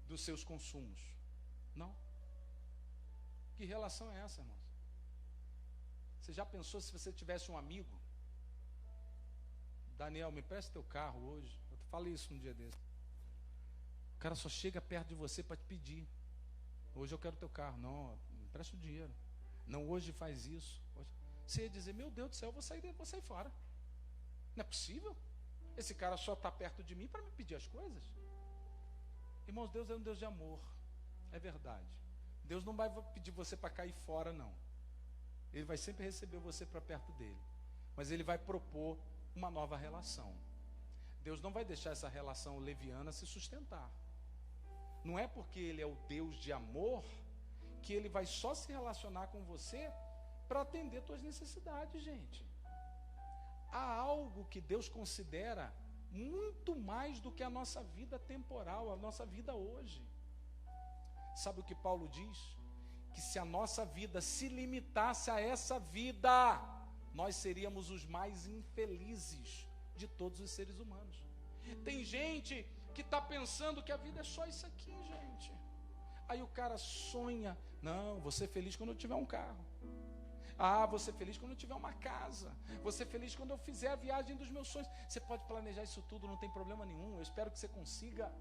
dos seus consumos. Não. Que relação é essa, irmãos? Você já pensou se você tivesse um amigo? Daniel, me presta teu carro hoje. Eu falei isso um dia desse. O cara só chega perto de você para te pedir. Hoje eu quero teu carro. Não, me presta o dinheiro. Não, hoje faz isso. Você ia dizer: meu Deus do céu, eu vou sair fora. Não é possível? Esse cara só está perto de mim para me pedir as coisas. Irmãos, Deus é um Deus de amor. É verdade. Deus não vai pedir você para cair fora, não. Ele vai sempre receber você para perto dele. Mas Ele vai propor uma nova relação. Deus não vai deixar essa relação leviana se sustentar. Não é porque Ele é o Deus de amor que Ele vai só se relacionar com você para atender suas necessidades, gente. Há algo que Deus considera muito mais do que a nossa vida temporal, a nossa vida hoje. Sabe o que Paulo diz? Que se a nossa vida se limitasse a essa vida, nós seríamos os mais infelizes de todos os seres humanos. Tem gente que está pensando que a vida é só isso aqui, gente. Aí o cara sonha: não, vou ser feliz quando eu tiver um carro. Vou ser feliz quando eu tiver uma casa. Vou ser feliz quando eu fizer a viagem dos meus sonhos. Você pode planejar isso tudo, não tem problema nenhum. Eu espero que você consiga.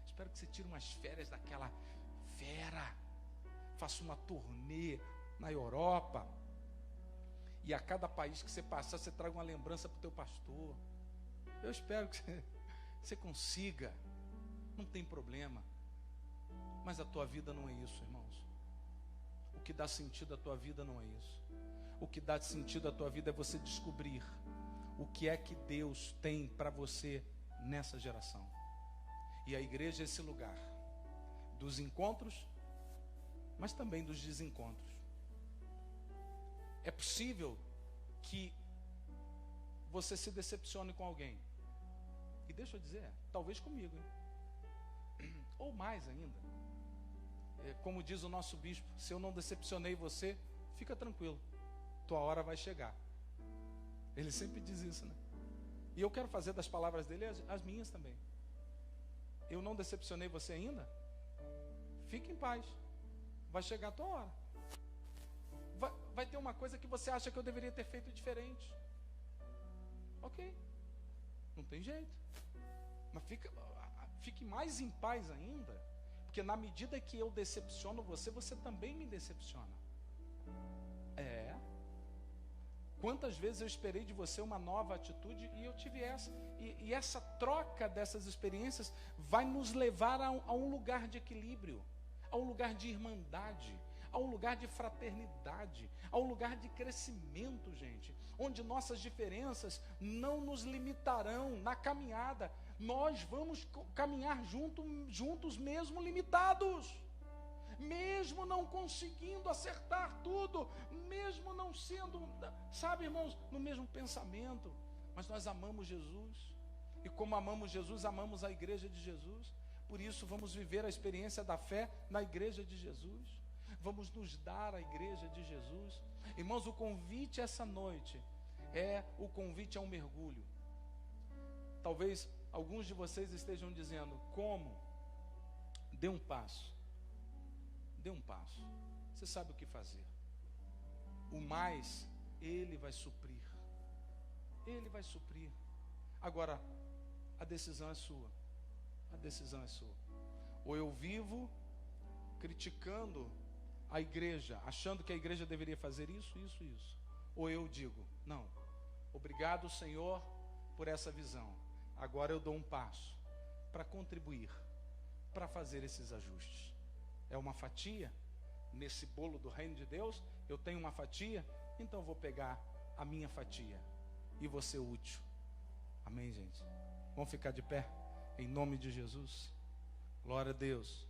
Espero que você tire umas férias daquela fera. Faça uma turnê na Europa. E a cada país que você passar, você traga uma lembrança para o teu pastor. Eu espero que você consiga. Não tem problema. Mas a tua vida não é isso, irmãos. O que dá sentido à tua vida não é isso. O que dá sentido à tua vida é você descobrir o que é que Deus tem para você nessa geração. E a igreja é esse lugar dos encontros, mas também dos desencontros. É possível que você se decepcione com alguém. E deixa eu dizer, talvez comigo, hein? Ou mais ainda. Como diz o nosso bispo: se eu não decepcionei você, fica tranquilo, tua hora vai chegar. Ele sempre diz isso, né? E eu quero fazer das palavras dele as minhas também. Eu não decepcionei você ainda? Fique em paz, vai chegar a tua hora. Vai ter uma coisa que você acha que eu deveria ter feito diferente. Ok, não tem jeito. Mas fique mais em paz ainda. Porque na medida que eu decepciono você, você também me decepciona. Quantas vezes eu esperei de você uma nova atitude e eu tive essa. E essa troca dessas experiências vai nos levar a um lugar de equilíbrio, a um lugar de irmandade, a um lugar de fraternidade, a um lugar de crescimento, gente. Onde nossas diferenças não nos limitarão na caminhada, nós vamos caminhar juntos mesmo limitados, mesmo não conseguindo acertar tudo, mesmo não sendo, sabe, irmãos, no mesmo pensamento, mas nós amamos Jesus, e como amamos Jesus, amamos a igreja de Jesus. Por isso vamos viver a experiência da fé na igreja de Jesus, vamos nos dar à igreja de Jesus. Irmãos, o convite essa noite o convite a um mergulho. Talvez alguns de vocês estejam dizendo: como? Dê um passo. Dê um passo. Você sabe o que fazer. O mais, Ele vai suprir. Ele vai suprir. Agora, a decisão é sua. A decisão é sua. Ou eu vivo criticando a igreja, achando que a igreja deveria fazer isso. Ou eu digo: não, obrigado, Senhor, por essa visão. Agora eu dou um passo para contribuir, para fazer esses ajustes. É uma fatia nesse bolo do reino de Deus. Eu tenho uma fatia, então eu vou pegar a minha fatia e vou ser útil. Amém, gente? Vamos ficar de pé em nome de Jesus. Glória a Deus.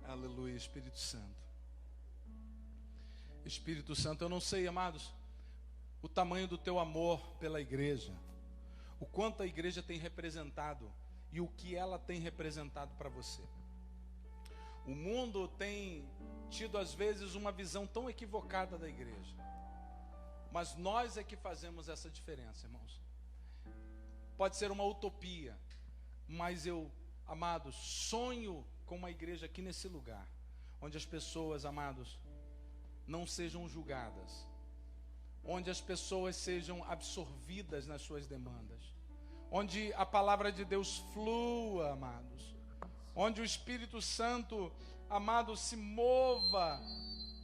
Aleluia. Espírito Santo. Espírito Santo, eu não sei, amados, o tamanho do teu amor pela igreja, o quanto a igreja tem representado e o que ela tem representado para você. O mundo tem tido às vezes uma visão tão equivocada da igreja, mas nós é que fazemos essa diferença, irmãos. Pode ser uma utopia, mas eu, amados, sonho com uma igreja aqui nesse lugar, onde as pessoas, amados, não sejam julgadas, onde as pessoas sejam absorvidas nas suas demandas, onde a palavra de Deus flua, amados, onde o Espírito Santo, amado, se mova,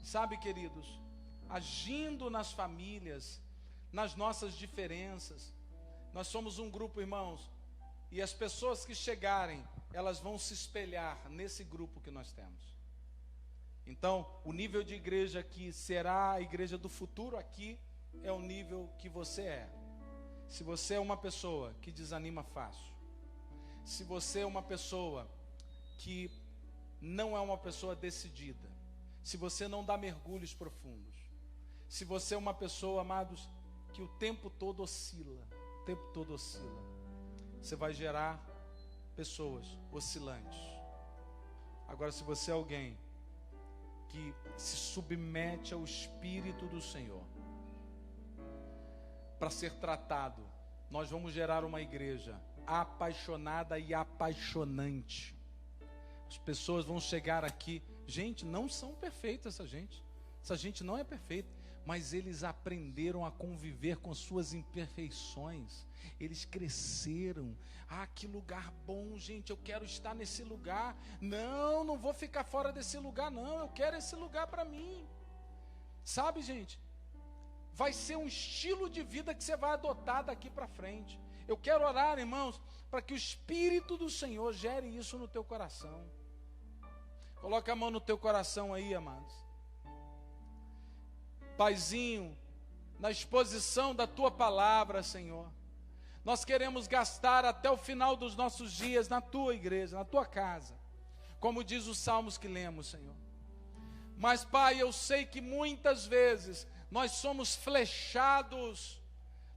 sabe, queridos, agindo nas famílias, nas nossas diferenças. Nós somos um grupo, irmãos, e as pessoas que chegarem, elas vão se espelhar nesse grupo que nós temos. Então, o nível de igreja que será a igreja do futuro aqui é o nível que você é. Se você é uma pessoa que desanima fácil, se você é uma pessoa que não é uma pessoa decidida, se você não dá mergulhos profundos, se você é uma pessoa, amados, que o tempo todo oscila, você vai gerar pessoas oscilantes. Agora, se você é alguém que se submete ao Espírito do Senhor para ser tratado, nós vamos gerar uma igreja apaixonada e apaixonante. As pessoas vão chegar aqui, gente, não são perfeitas essa gente não é perfeita, mas eles aprenderam a conviver com suas imperfeições, eles cresceram. Que lugar bom, gente, eu quero estar nesse lugar. Não vou ficar fora desse lugar, não, eu quero esse lugar para mim. Sabe, gente, vai ser um estilo de vida que você vai adotar daqui para frente. Eu quero orar, irmãos, para que o Espírito do Senhor gere isso no teu coração. Coloca a mão no teu coração aí, amados. Paizinho, na exposição da tua palavra, Senhor, nós queremos gastar até o final dos nossos dias na tua igreja, na tua casa, como diz os salmos que lemos, Senhor. Mas, Pai, eu sei que muitas vezes nós somos flechados,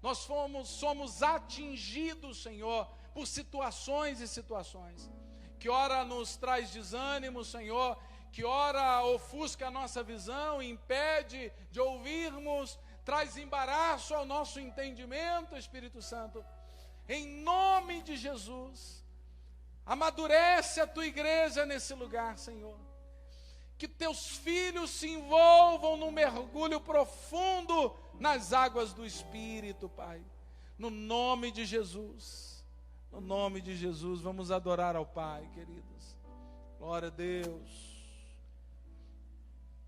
nós somos atingidos, Senhor, por situações e situações, que ora nos traz desânimo, Senhor, que ora ofusca a nossa visão, impede de ouvirmos, traz embaraço ao nosso entendimento, Espírito Santo. Em nome de Jesus, amadurece a tua igreja nesse lugar, Senhor. Que teus filhos se envolvam num mergulho profundo nas águas do Espírito, Pai. No nome de Jesus, no nome de Jesus, vamos adorar ao Pai, queridos. Glória a Deus.